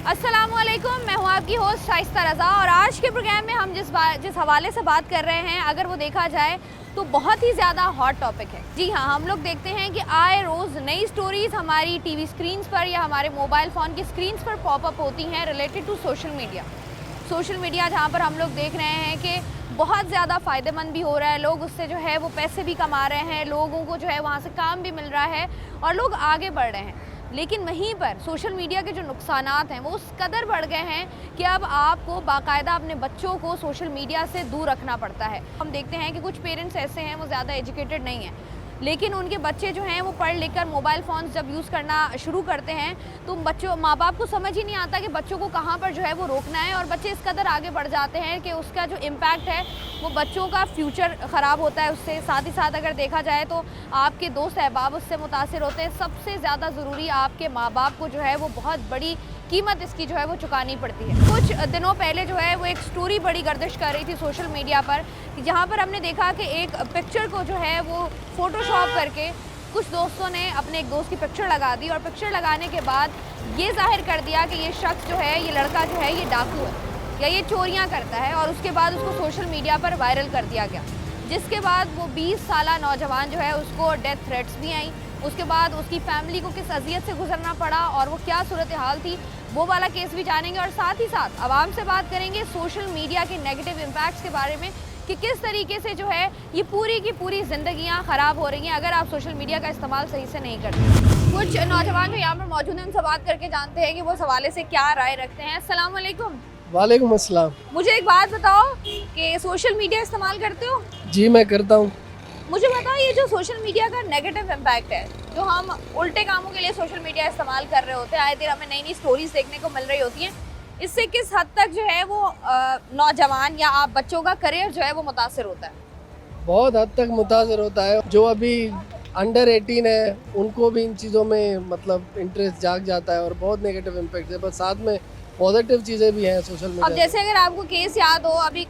अस्सलामुअलैकुम, मैं हूँ आपकी होस्ट शाइस्ता रज़ा और आज के प्रोग्राम में हम जिस हवाले से बात कर रहे हैं, अगर वो देखा जाए तो बहुत ही ज़्यादा हॉट टॉपिक है। जी हाँ, हम लोग देखते हैं कि आए रोज़ नई स्टोरीज़ हमारी टीवी स्क्रीन्स पर या हमारे मोबाइल फ़ोन की स्क्रीन्स पर पॉपअप होती हैं रिलेटेड टू सोशल मीडिया, जहाँ पर हम लोग देख रहे हैं कि बहुत ज़्यादा फ़ायदेमंद भी हो रहा है, लोग उससे जो है वो पैसे भी कमा रहे हैं, लोगों को जो है वहाँ से काम भी मिल रहा है और लोग आगे बढ़ रहे हैं। लेकिन वहीं पर सोशल मीडिया के जो नुकसानात हैं वो उस कदर बढ़ गए हैं कि अब आपको बाकायदा अपने बच्चों को सोशल मीडिया से दूर रखना पड़ता है। हम देखते हैं कि कुछ पेरेंट्स ऐसे हैं वो ज़्यादा एजुकेटेड नहीं हैं, लेकिन उनके बच्चे जो हैं वो पढ़ लिख कर मोबाइल फ़ोन्स जब यूज़ करना शुरू करते हैं तो माँ बाप को समझ ही नहीं आता कि बच्चों को कहाँ पर जो है वो रोकना है, और बच्चे इस कदर आगे बढ़ जाते हैं कि उसका जो इम्पैक्ट है वो बच्चों का फ्यूचर ख़राब होता है उससे। साथ ही साथ अगर देखा जाए तो आपके दोस्त अहबाब उससे मुतासिर होते हैं। सबसे ज़्यादा ज़रूरी आपके माँ बाप को जो है वो बहुत बड़ी कीमत इसकी जो है वो चुकानी पड़ती है। कुछ दिनों पहले जो है वो एक स्टोरी बड़ी गर्दिश कर रही थी सोशल मीडिया पर, जहाँ पर हमने देखा कि एक पिक्चर को जो है वो फ़ोटोशॉप करके कुछ दोस्तों ने अपने एक दोस्त की पिक्चर लगा दी और पिक्चर लगाने के बाद ये जाहिर कर दिया कि ये शख्स जो है, ये लड़का जो है ये डाकू है या ये चोरियाँ करता है, और उसके बाद उसको सोशल मीडिया पर वायरल कर दिया गया, जिसके बाद वो 20 साला नौजवान जो है उसको डेथ थ्रेट्स भी आई। उसके बाद उसकी फैमिली को किस अजियत से गुजरना पड़ा और वो क्या सूरत हाल थी, वो वाला केस भी जानेंगे। और साथ ही साथ आवाम से बात करेंगे सोशल मीडिया के नेगेटिव इम्पैक्ट्स के बारे में कि किस तरीके से जो है ये पूरी की पूरी ज़िंदगियां ख़राब हो रही हैं अगर आप सोशल मीडिया का इस्तेमाल सही से नहीं करते। कुछ नौजवान जो यहाँ पर मौजूद हैं उनसे बात करके जानते हैं कि वो इस हवाले से क्या राय रखते हैं। अस्सलाम वालेकुम। वालेकुम अस्सलाम। मुझे एक बात बताओ कि सोशल मीडिया इस्तेमाल करते हो? जी मैं करता हूँ। मुझे बताओ, ये जो सोशल मीडिया का नेगेटिव इम्पैक्ट है, जो हम उल्टे कामों के लिए सोशल मीडिया इस्तेमाल कर रहे होते हैं, आए दिन हमें नई नई स्टोरीज देखने को मिल रही होती हैं, इससे किस हद तक जो है वो नौजवान या आप बच्चों का करियर जो है वो मुतासिर होता है? बहुत हद तक मुतासर होता है। जो अभी अंडर 18 है उनको भी इन चीज़ों में मतलब इंटरेस्ट जाग जाता है और बहुत नेगेटिव इम्पैक्ट है, पर साथ में पॉजिटिव चीज़ें भी हैं सोशल मीडिया। अब जैसे अगर आपको केस याद हो, अभी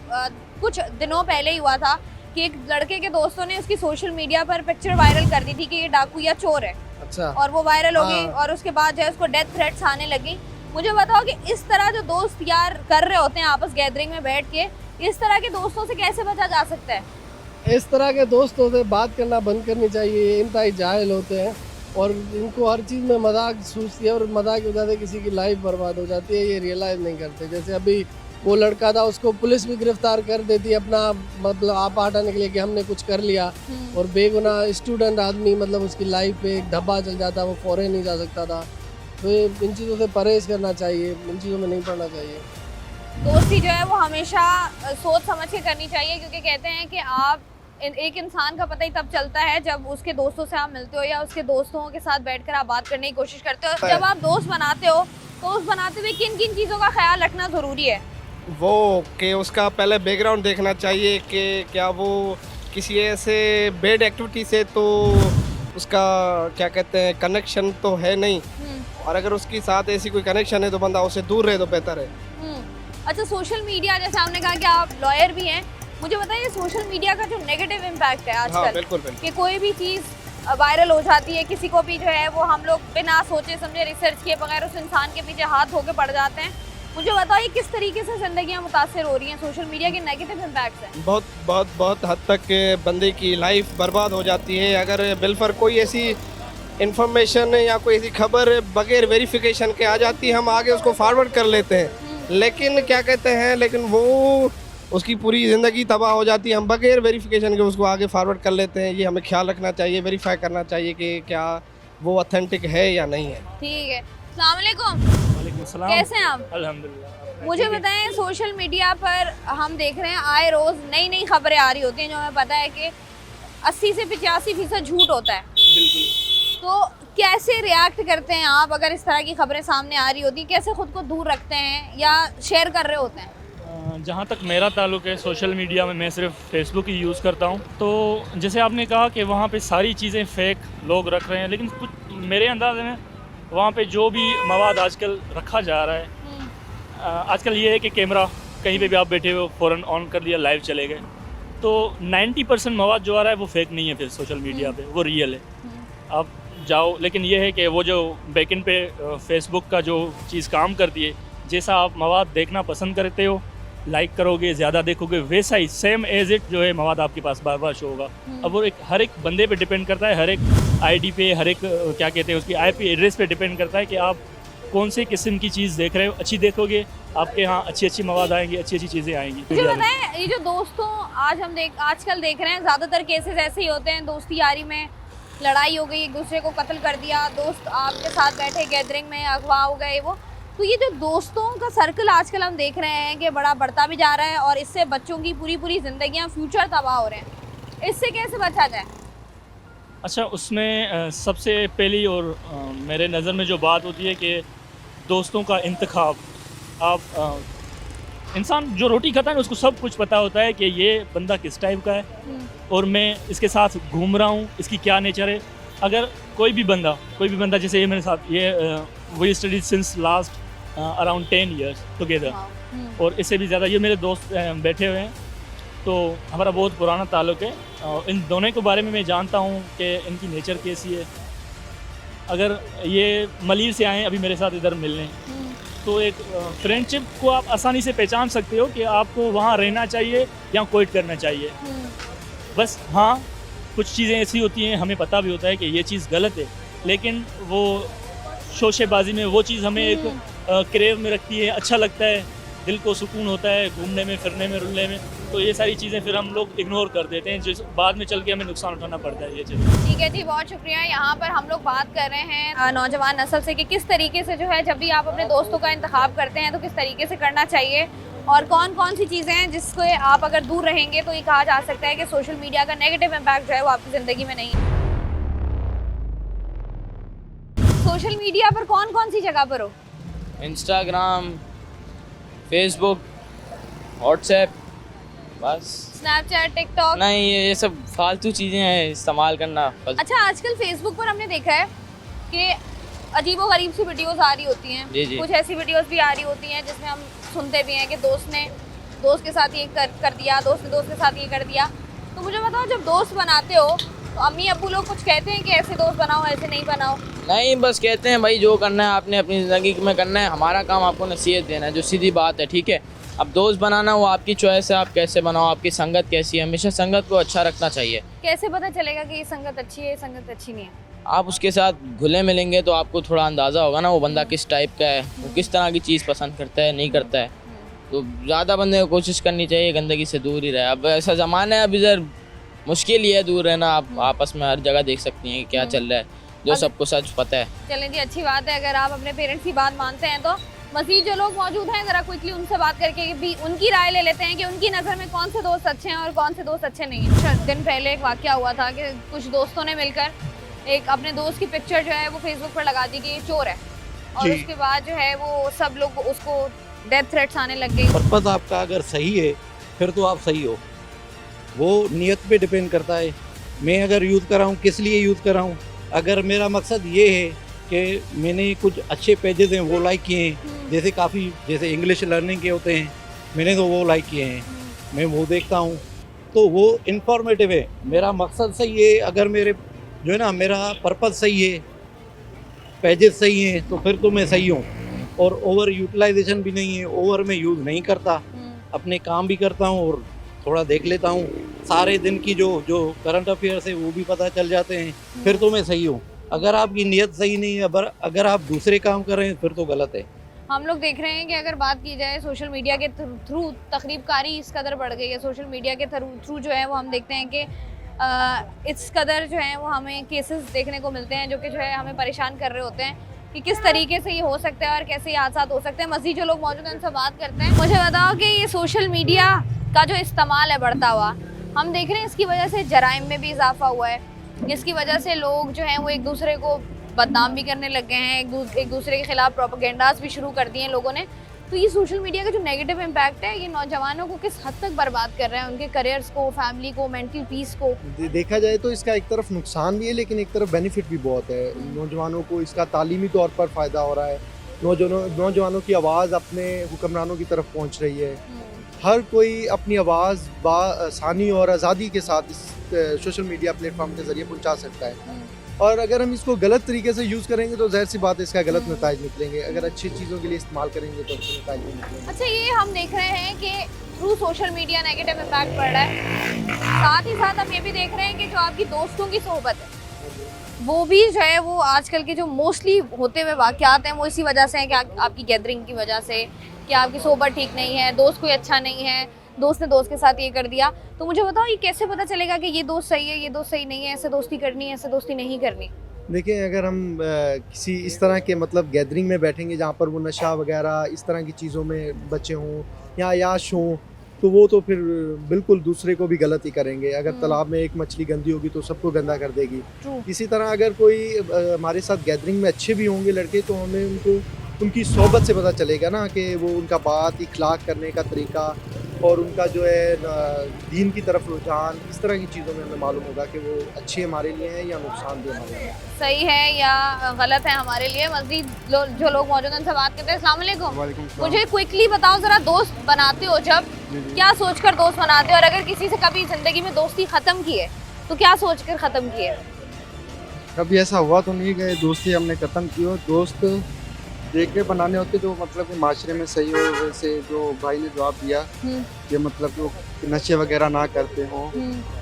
कुछ दिनों पहले ही हुआ था कि एक लड़के के दोस्तों ने उसकी सोशल मीडिया पर पिक्चर वायरल कर दी थी कि ये डाकू या चोर है। अच्छा। और वो वायरल हो गई हाँ। और उसके बाद जो है उसको डेथ थ्रेट्स आने लगी। मुझे बताओ कि इस तरह जो दोस्त यार कर रहे होते हैं आपस गैदरिंग में बैठ के, इस तरह के दोस्तों से कैसे बचा जा सकता है? इस तरह के दोस्तों से बात करना बंद करनी चाहिए। ये इंतहाई जाहिल होते हैं और इनको हर चीज़ में मजाक सूझती है और मजाक की वजह से किसी की लाइफ बर्बाद हो जाती है, ये रियलाइज़ नहीं करते। जैसे अभी वो लड़का था, उसको पुलिस भी गिरफ्तार कर देती है अपना मतलब आप हटाने के लिए कि हमने कुछ कर लिया, और बेगुनाह स्टूडेंट आदमी मतलब उसकी लाइफ पे एक धब्बा चल जाता, वो फॉरेन नहीं जा सकता था। तो ये इन चीज़ों से परहेज़ करना चाहिए, इन चीज़ों में नहीं पड़ना चाहिए। दोस्ती जो है वो हमेशा सोच समझ के करनी चाहिए, क्योंकि कहते हैं कि आप एक इंसान का पता ही तब चलता है जब उसके दोस्तों से आप मिलते हो या उसके दोस्तों के साथ बैठकर आप बात करने की कोशिश करते हो। जब आप दोस्त बनाते हो तो उस बनाते हुए किन किन चीज़ों का ख्याल रखना ज़रूरी है? वो कि उसका पहले बैकग्राउंड देखना चाहिए कि क्या वो किसी ऐसे बैड एक्टिविटी से तो उसका क्या कहते हैं कनेक्शन तो है नहीं, और अगर उसके साथ ऐसी कोई कनेक्शन है तो बंदा उससे दूर रहे तो बेहतर है। अच्छा, सोशल मीडिया, जैसे आपने कहा कि आप लॉयर भी हैं, मुझे बताइए सोशल मीडिया का जो नेगेटिव इम्पैक्ट है आजकल, हाँ, बिल्कुल। कि कोई भी चीज़ वायरल हो जाती है, किसी को भी जो है वो हम लोग बिना सोचे समझे रिसर्च किए बगैर उस इंसान के पीछे हाथ धो के पड़ जाते हैं। मुझे बताइए किस तरीके से ज़िंदगियाँ मुतासिर हो रही हैं सोशल मीडिया के नेगेटिव इम्पैक्ट से? बहुत हद तक बंदे की लाइफ बर्बाद हो जाती है अगर बिलफर कोई ऐसी इंफॉर्मेशन या कोई ऐसी खबर बगैर वेरिफिकेशन के आ जाती है, हम आगे उसको फॉरवर्ड कर लेते हैं, लेकिन क्या कहते हैं, लेकिन वो उसकी पूरी ज़िंदगी तबाह हो जाती है। हम बगैर वेरिफिकेशन के उसको आगे फॉरवर्ड कर लेते हैं। ये हमें ख्याल रखना चाहिए, वेरीफाई करना चाहिए कि क्या वो ऑथेंटिक है या नहीं है। ठीक है। अस्सलाम वालेकुम। वालेकुम सलाम। कैसे हैं आप? अल्हम्दुलिल्लाह। मुझे बताएं, सोशल मीडिया पर हम देख रहे हैं आए रोज़ नई नई खबरें आ रही होती हैं जो हमें पता है कि 80 से 85% झूठ होता है। बिल्कुल। तो कैसे रिएक्ट करते हैं आप अगर इस तरह की खबरें सामने आ रही होती, कैसे खुद को दूर रखते हैं या शेयर कर रहे होते हैं? जहाँ तक मेरा ताल्लुक़ है सोशल मीडिया में, मैं सिर्फ फेसबुक ही यूज़ करता हूँ। तो जैसे आपने कहा कि वहाँ पे सारी चीज़ें फ़ेक लोग रख रहे हैं, लेकिन कुछ मेरे अंदाज़े में वहाँ पे जो भी मवाद आजकल रखा जा रहा है, आजकल ये है कि कैमरा कहीं पे भी आप बैठे हो फ़ौरन ऑन कर लिया, लाइव चले गए, तो 90% मवाद जो आ रहा है वो फेक नहीं है, फिर सोशल मीडिया पे वो रियल है। आप जाओ, लेकिन ये है कि वो जो बैकएंड पे फेसबुक का जो चीज़ काम करती है, जैसा आप मवाद देखना पसंद करते हो, लाइक करोगे, ज़्यादा देखोगे, वैसा ही सेम एज इट जो है मवाद आपके पास बार बार शो होगा। अब वो हर एक बंदे पे डिपेंड करता है, हर एक आईडी पे, हर एक क्या कहते हैं उसकी आईपी एड्रेस पे डिपेंड करता है कि आप कौन से किस्म की चीज़ देख रहे हो। अच्छी देखोगे, आपके यहाँ अच्छी अच्छी मवाद आएंगी, अच्छी अच्छी चीज़ें आएंगी। मुझे बताएं, ये जो दोस्तों आजकल देख रहे हैं, ज़्यादातर केसेस ऐसे ही होते हैं, दोस्ती यारी में लड़ाई हो गई, एक दूसरे को कत्ल कर दिया, दोस्त आपके साथ बैठे गैदरिंग में अगवा हो गए वो। तो ये जो दोस्तों का सर्कल आजकल हम देख रहे हैं कि बड़ा बढ़ता भी जा रहा है और इससे बच्चों की पूरी ज़िंदगियाँ, फ्यूचर तबाह हो रहे हैं। इससे कैसे बचा जाए? अच्छा, उसमें सबसे पहली और मेरे नज़र में जो बात होती है कि दोस्तों का इंतखाब। आप इंसान जो रोटी खाता है ना, उसको सब कुछ पता होता है कि ये बंदा किस टाइप का है और मैं इसके साथ घूम रहा हूँ, इसकी क्या नेचर है। अगर कोई भी बंदा जैसे ये मेरे साथ, ये we study since last around 10 years together, और इससे भी ज़्यादा ये मेरे दोस्त बैठे हुए हैं, तो हमारा बहुत पुराना ताल्लुक़ है। इन दोनों के बारे में मैं जानता हूँ कि इनकी नेचर कैसी है। अगर ये मलीर से आए अभी मेरे साथ इधर मिलने, तो एक फ्रेंडशिप को आप आसानी से पहचान सकते हो कि आपको वहाँ रहना चाहिए या क्विट करना चाहिए। बस हाँ, कुछ चीज़ें ऐसी होती हैं, हमें पता भी होता है कि ये चीज़ गलत है, लेकिन वो शोशेबाजी में वो चीज़ हमें एक क्रेव में रखती है, अच्छा लगता है, दिल को सुकून होता है घूमने में, फिरने में, रुलने में। तो ये सारी चीज़ें फिर हम लोग इग्नोर कर देते हैं, जिस बाद में चल के हमें नुकसान उठाना पड़ता है ये चीज़। ठीक है जी, बहुत शुक्रिया। यहाँ पर हम लोग बात कर रहे हैं नौजवान नस्ल से कि किस तरीके से जो है जब भी आप अपने दोस्तों का इंतखाब करते हैं तो किस तरीके से करना चाहिए और कौन कौन सी चीज़ें हैं जिसको आप अगर दूर रहेंगे तो ये कहा जा सकता है कि सोशल मीडिया का नेगेटिव इम्पैक्ट जो है वो आपकी ज़िंदगी में नहीं है। सोशल मीडिया पर कौन कौन सी जगह पर हो? इंस्टाग्राम, फेसबुक, व्हाट्सएप, बस। Snapchat, TikTok? नहीं, ये सब फालतू चीज़ें हैं इस्तेमाल करना। अच्छा, आजकल फेसबुक पर हमने देखा है कि अजीबोगरीब सी वीडियोस आ रही होती हैं। जी। कुछ ऐसी वीडियोस भी आ रही होती हैं जिसमें हम सुनते भी हैं कि दोस्त ने दोस्त के साथ ये कर दिया, दोस्त ने दोस्त के साथ ये कर दिया। तो मुझे बताओ, जब दोस्त बनाते हो तो अम्मी अब्बू लोग कुछ कहते हैं कि ऐसे दोस्त बनाओ, ऐसे नहीं बनाओ? नहीं, बस कहते हैं भाई जो करना है आपने अपनी ज़िंदगी में करना है, हमारा काम आपको नसीहत देना है, जो सीधी बात है, ठीक है। अब दोस्त बनाना वो आपकी चॉइस है, आप कैसे बनाओ, आपकी संगत कैसी है, हमेशा संगत को अच्छा रखना चाहिए। कैसे पता चलेगा कि ये संगत अच्छी है, ये संगत अच्छी नहीं है? आप उसके साथ घुले मिलेंगे तो आपको थोड़ा अंदाज़ा होगा ना वो बंदा किस टाइप का है, वो किस तरह की चीज़ पसंद करता है, नहीं करता है। तो ज़्यादा बंदे को कोशिश करनी चाहिए गंदगी से दूर ही रहे। अब ऐसा ज़माना है, अब इधर मुश्किल ही है दूर रहना। आप आपस में हर जगह देख सकती हैं कि क्या चल रहा है, जो सबको सच पता है। चलें जी, अच्छी बात है अगर आप अपने पेरेंट्स की बात मानते हैं। तो मज़ीद जो लोग मौजूद हैं, ज़रा क्विकली उनसे बात करके भी उनकी राय ले लेते हैं कि उनकी नज़र में कौन से दोस्त अच्छे हैं और कौन से दोस्त अच्छे नहीं हैं। कुछ दिन पहले एक वाक़या हुआ था कि कुछ दोस्तों ने मिलकर एक अपने दोस्त की पिक्चर जो है वो फेसबुक पर लगा दी कि ये चोर है, और उसके बाद जो है वो सब लोग उसको डेथ थ्रेट्स आने लग गई। पर्पज़ आपका अगर सही है फिर तो आप सही हो, वो नियत पे डिपेंड करता है। मैं अगर यूज़ कर रहा हूँ, किस लिए यूज़ कर रहा हूँ। अगर मेरा मकसद ये है कि मैंने कुछ अच्छे पेजेस हैं वो लाइक किए हैं, जैसे इंग्लिश लर्निंग के होते हैं, मैंने तो वो लाइक किए हैं, मैं वो देखता हूँ, तो वो इन्फॉर्मेटिव है। मेरा मकसद सही है, अगर मेरे जो है ना मेरा पर्पज़ सही है, पेजेस सही हैं, तो फिर तो मैं सही हूँ। और ओवर यूटिलाइजेशन भी नहीं है, ओवर में यूज़ नहीं करता, अपने काम भी करता हूँ और थोड़ा देख लेता हूँ। सारे दिन की जो करंट अफेयर्स है वो भी पता चल जाते हैं, फिर तो मैं सही हूँ। अगर आपकी नीयत सही नहीं है, अगर आप दूसरे काम कर रहे हैं फिर तो गलत है। हम लोग देख रहे हैं कि अगर बात की जाए सोशल मीडिया के थ्रू तकरीबकारी इस कदर बढ़ गई है, सोशल मीडिया के थ्रू जो है वो हम देखते हैं कि इस कदर जो है वो हमें केसेस देखने को मिलते हैं जो कि जो है हमें परेशान कर रहे होते हैं कि किस तरीके से ये हो सकता है और कैसे ये हादसा हो सकते हैं। मज़ीद जो लोग मौजूद हैं उनसे बात करते हैं। मुझे बताओ कि ये सोशल मीडिया का जो इस्तेमाल है बढ़ता हुआ, हम देख रहे हैं इसकी वजह से जराइम में भी इजाफा हुआ है, इसकी वजह से लोग जो हैं वो एक दूसरे को बदनाम भी करने लग गए हैं, एक दूसरे के खिलाफ प्रोपेगेंडास भी शुरू कर दिए हैं लोगों ने। तो ये सोशल मीडिया का जो नेगेटिव इम्पैक्ट है ये नौजवानों को किस हद तक बर्बाद कर रहा है, उनके करियर्स को, फैमिली को, मेंटल पीस को? देखा जाए तो इसका एक तरफ नुकसान भी है लेकिन एक तरफ बेनिफिट भी बहुत है। नौजवानों को इसका तालीमी तौर पर फ़ायदा हो रहा है, नौजवानों की आवाज़ अपने हुक्मरानों की तरफ पहुंच रही है। हर कोई अपनी आवाज़ बासानी और आज़ादी के साथ इस सोशल मीडिया प्लेटफॉर्म के ज़रिए पहुंचा सकता है। और अगर हम इसको गलत तरीके से यूज़ करेंगे तो जाहिर सी बात है इसका गलत नताइज निकलेंगे। अगर अच्छी चीज़ों के लिए इस्तेमाल करेंगे तो अच्छे नताइज भी निकलेंगे। अच्छा, ये हम देख रहे हैं कि through social media negative impact पड़ रहा है, साथ ही साथ हम ये भी देख रहे हैं कि जो आपकी दोस्तों की सोहबत है वो भी जो है वो आजकल के जो मोस्टली होते हुए वाक़यात हैं वो इसी वजह से हैं कि आपकी गैदरिंग की वजह से, कि आपकी सोहबत ठीक नहीं है, दोस्त कोई अच्छा नहीं है, दोस्त ने दोस्त के साथ ये कर दिया। तो मुझे बताओ, ये कैसे पता चलेगा कि ये दोस्त सही है, ये दोस्त सही नहीं है, ऐसे दोस्ती करनी है, ऐसे दोस्ती नहीं करनी? देखिए, अगर हम किसी इस तरह के मतलब गैदरिंग में बैठेंगे जहाँ पर वो नशा वगैरह इस तरह की चीज़ों में बच्चे हों या याश हों, तो वो तो फिर बिल्कुल दूसरे को भी गलत ही करेंगे। अगर तालाब में एक मछली गंदी होगी तो सबको गंदा कर देगी। इसी तरह अगर कोई हमारे साथ गैदरिंग में अच्छे भी होंगे लड़के, तो हमें उनको उनकी सोहबत से पता चलेगा ना कि वो उनका बात इखलाक करने का तरीका और उनका जो है दीन की तरफ रुझान, इस तरह की चीज़ों में हमें मालूम होगा कि वो अच्छे हमारे लिए हैं या नुकसानदेह हमारे लिए, सही है या गलत है हमारे लिए। मज़ीद जो लोग मौजूद हैं उनसे बात करते हैं। अस्सलाम वालेकुम। मुझे क्विकली बताओ ज़रा, दोस्त बनाते हो जब, क्या सोचकर दोस्त बनाते हो? और अगर किसी से कभी ज़िंदगी में दोस्ती ख़त्म की है तो क्या सोचकर ख़त्म की है? कभी ऐसा हुआ तो नहीं कि दोस्ती हमने ख़त्म की हो। दोस्त देख के बनाने होते जो मतलब कि माशरे में सही हो। वैसे जो भाई ने जवाब दिया कि मतलब कि वो नशे वगैरह ना करते हों,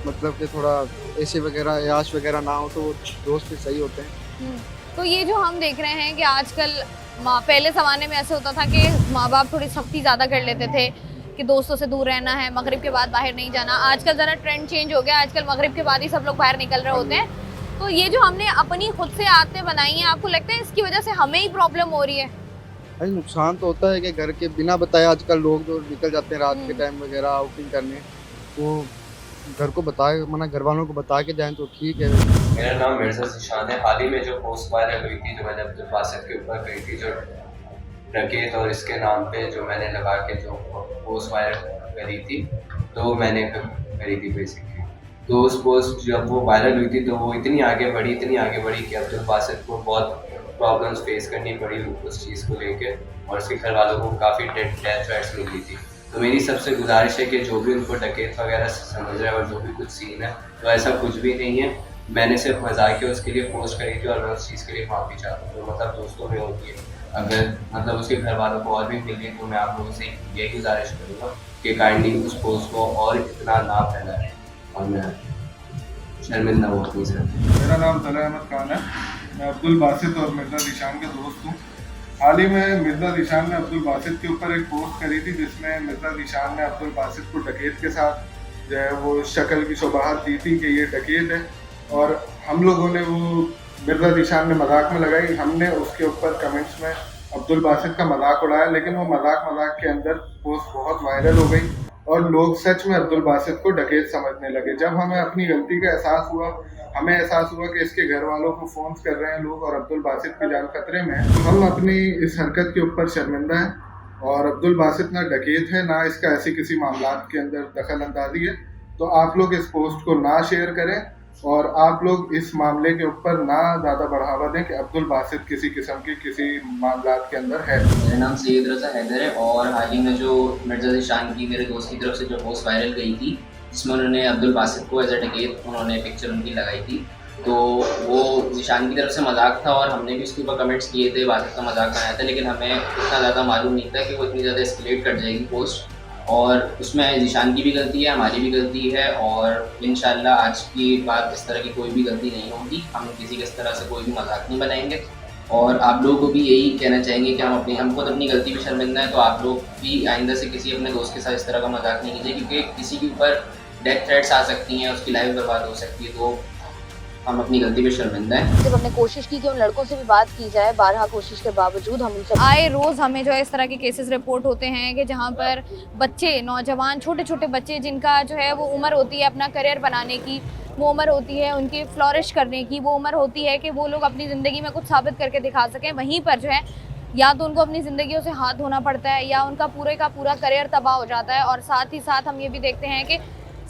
मतलब कि थोड़ा ऐसे वगैरह याश वगैरह ना हो, तो वो दोस्त भी सही होते हैं। तो ये जो हम देख रहे हैं कि आजकल पहले ज़माने में ऐसे होता था कि माँ बाप थोड़ी सख्ती ज़्यादा कर लेते थे कि दोस्तों से दूर रहना है, मगरिब के बाद बाहर नहीं जाना। आजकल ज़रा ट्रेंड चेंज हो गया, आजकल मगरिब के बाद ही सब लोग बाहर निकल रहे होते हैं। तो ये जो हमने अपनी खुद से आदतें बनाई हैं, आपको लगता है इसकी वजह से हमें ही प्रॉब्लम हो रही है? अरे नुकसान तो होता है कि घर के बिना बताए आजकल लोग जो निकल जाते हैं रात के टाइम वगैरह आउटिंग करने, वो घर को बताए मना घर वालों को बता के जाएं तो ठीक है। मेरा नाम मिर्ज़ा ज़ीशान है। हाल ही में जो पोस्ट वायरल हुई थी, जो मैंने अब्दुल बासित के ऊपर कही थी, जो डकैत और इसके नाम पे जो मैंने लगा के जो पोस्ट वायरल करी थी, तो मैंने करी थी बेसिकली। तो उस पोस्ट जब वो वायरल हुई थी तो वो इतनी आगे बढ़ी कि अब्दुल बासित को बहुत प्रॉब्लम्स फेस करनी पड़ी उस चीज़ को लेके, और उसके घर वालों को काफ़ी डेथ थ्रेट्स मिली थी। तो मेरी सबसे गुजारिश है कि जो भी उनको डकैत वगैरह समझ रहा है और जो भी कुछ सीन है, तो ऐसा कुछ भी नहीं है। मैंने सिर्फ मजाक के उसके लिए पोस्ट करी थी और मैं उस चीज़ के लिए माफ़ी चाहता हूँ। तो मतलब दोस्तों में होती है, अगर मतलब उसके घर वालों को और भी मिले तो मैं आप लोगों से यही गुजारिश करूँगा कि काइंडली उस पोस्ट को और इतना ना फैलाएं, और मैं शर्मिंदा हूँ अपनी से। मेरा नाम तला अहमद खान है। मैं अब्दुल बासित और मिर्ज़ा ज़ीशान के दोस्त हूँ। हाल ही में मिर्ज़ा ज़ीशान ने अब्दुल बासित के ऊपर एक पोस्ट करी थी जिसमें मिर्ज़ा ज़ीशान ने अब्दुल बासित को डकैत के साथ जो है वो शक्ल की शुबहात दी थी कि ये डकैत है, और हम लोगों ने वो मिर्ज़ा ज़ीशान ने मजाक में लगाई। हमने उसके ऊपर कमेंट्स में अब्दुल बासित का मजाक उड़ाया, लेकिन वो मजाक के अंदर पोस्ट बहुत वायरल हो गई और लोग सच में अब्दुल बासित को डकैत समझने लगे। जब हमें अपनी गलती का एहसास हुआ, हमें एहसास हुआ कि इसके घर वालों को फ़ोन कर रहे हैं लोग और अब्दुल बासित की जान खतरे में है, तो हम अपनी इस हरकत के ऊपर शर्मिंदा हैं। और अब्दुल बासित ना डकैत है, ना इसका ऐसे किसी मामलात के अंदर दखल अंदाजी है। तो आप लोग इस पोस्ट को ना शेयर करें और आप लोग इस मामले के ऊपर ना ज़्यादा बढ़ावा दें कि अब्दुल बासित किसी किस्म के किसी मामलात के अंदर है। मेरा नाम सैयद रज़ा हैदर है, और हाल ही में जो मिर्ज़ा ज़ीशान की मेरे दोस्त की तरफ से जो पोस्ट वायरल गई थी जिसमें उन्होंने अब्दुल बासित को एज ए डकैत उन्होंने पिक्चर उनकी लगाई थी, तो वो ज़ीशान की तरफ से मजाक था और हमने भी उसके ऊपर कमेंट्स किए थे, बासित का मजाक बनाया था, लेकिन हमें इतना ज़्यादा मालूम नहीं था कि वो इतनी ज़्यादा एस्केलेट कर जाएगी पोस्ट। और उसमें ज़ीशान की भी गलती है, हमारी भी गलती है, और इंशाल्लाह आज की बात इस तरह की कोई भी गलती नहीं होगी। हम किसी के इस तरह से कोई भी मजाक नहीं बनाएंगे, और आप लोगों को भी यही कहना चाहेंगे कि हम खुद अपनी गलती पे शर्मिंदा है। तो आप लोग भी आइंदा से किसी अपने दोस्त के साथ इस तरह का मजाक नहीं कीजिए, क्योंकि किसी के ऊपर डेथ थ्रेट्स आ सकती हैं, उसकी लाइफ बर्बाद हो सकती है। तो हम अपनी गलती पे शर्मिंदा हैं। जब हमने कोशिश की कि उन लड़कों से भी बात की जाए, बारहा कोशिश के बावजूद हम उनसे आए रोज़ हमें जो है इस तरह के केसेस रिपोर्ट होते हैं कि जहाँ पर बच्चे, नौजवान, छोटे छोटे बच्चे जिनका जो है वो उम्र होती है अपना करियर बनाने की, वो उम्र होती है उनकी फ्लॉरिश करने की, वो उम्र होती है कि वो लोग अपनी ज़िंदगी में कुछ साबित करके दिखा सकें, वहीं पर जो है या तो उनको अपनी ज़िंदगियों से हाथ धोना पड़ता है या उनका पूरे का पूरा करियर तबाह हो जाता है। और साथ ही साथ हम ये भी देखते हैं कि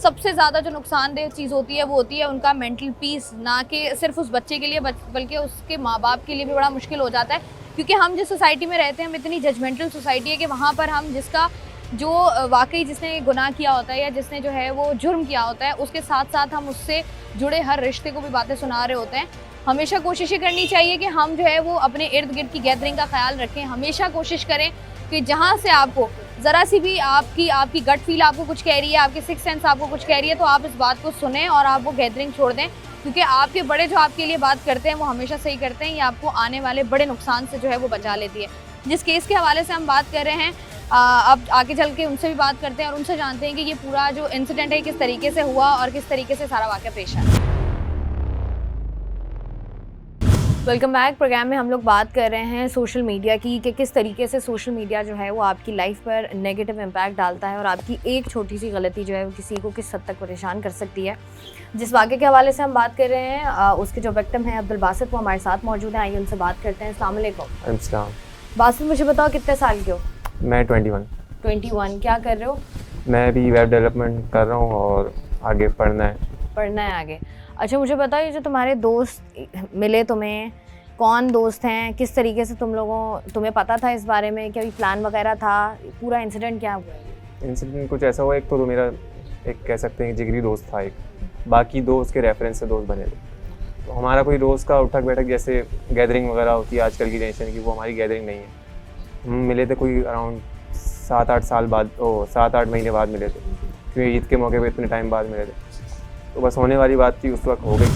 सबसे ज़्यादा जो नुकसानदेह चीज़ होती है वो होती है उनका मेंटल पीस, ना कि सिर्फ उस बच्चे के लिए बल्कि उसके माँ बाप के लिए भी बड़ा मुश्किल हो जाता है। क्योंकि हम जिस सोसाइटी में रहते हैं, हम इतनी जजमेंटल सोसाइटी है कि वहाँ पर हम जिसका जो वाकई जिसने गुनाह किया होता है या जिसने जो है वो जुर्म किया होता है, उसके साथ साथ हम उससे जुड़े हर रिश्ते को भी बातें सुना रहे होते हैं। हमेशा कोशिश ये करनी चाहिए कि हम जो है वो अपने इर्द गिर्द की गैदरिंग का ख्याल रखें। हमेशा कोशिश करें कि जहाँ से आपको ज़रा सी भी आपकी गट फील आपको कुछ कह रही है, आपकी सिक्स सेंस आपको कुछ कह रही है, तो आप इस बात को सुने और आप वो गैदरिंग छोड़ दें, क्योंकि आपके बड़े जो आपके लिए बात करते हैं वो हमेशा सही करते हैं। ये आपको आने वाले बड़े नुकसान से जो है वो बचा लेती है। जिस केस के हवाले से हम बात कर रहे हैं, अब आगे चल के उनसे भी बात करते हैं और उनसे जानते हैं कि ये पूरा जो इंसिडेंट है किस तरीके से हुआ और किस तरीके से सारा वाक़या पेश आया। Welcome back. प्रोग्राम में हम लोग बात कर रहे हैं सोशल मीडिया की, कि किस तरीके से सोशल मीडिया जो है वो आपकी लाइफ पर नेगेटिव इम्पैक्ट डालता है और आपकी एक छोटी सी गलती जो है वो किसी को किस हद तक परेशान कर सकती है। जिस वाक़े के हवाले से हम बात कर रहे हैं, उसके जो विक्टिम हैं अब्दुल बासित, वो हमारे साथ मौजूद हैं। आइए उनसे बात करते हैं। अस्सलाम वालेकुम। अस्सलाम। बासित, मुझे बताओ कितने साल के हो? मैं 21। 21। क्या कर रहे हो? मैं भी वेब डेवलपमेंट कर रहा हूँ और आगे पढ़ना है आगे। अच्छा, मुझे बताओ ये जो तुम्हारे दोस्त मिले तुम्हें, कौन दोस्त हैं, किस तरीके से तुम्हें पता था इस बारे में, क्या प्लान वगैरह था, पूरा इंसिडेंट क्या हुआ? इंसिडेंट कुछ ऐसा हुआ, एक तो मेरा एक कह सकते हैं जिगरी दोस्त था, एक बाकी दो उसके रेफरेंस से दोस्त बने थे। तो हमारा कोई रोज़ का उठक बैठक जैसे गैदरिंग वगैरह होती है आजकल की जनरेशन की, वो हमारी गैदरिंग नहीं है। हम मिले थे कोई अराउंड 7-8 महीने बाद मिले थे, क्योंकि ईद के मौके पे इतने टाइम बाद मिले थे। तो बस होने वाली बात थी, उस वक्त हो गई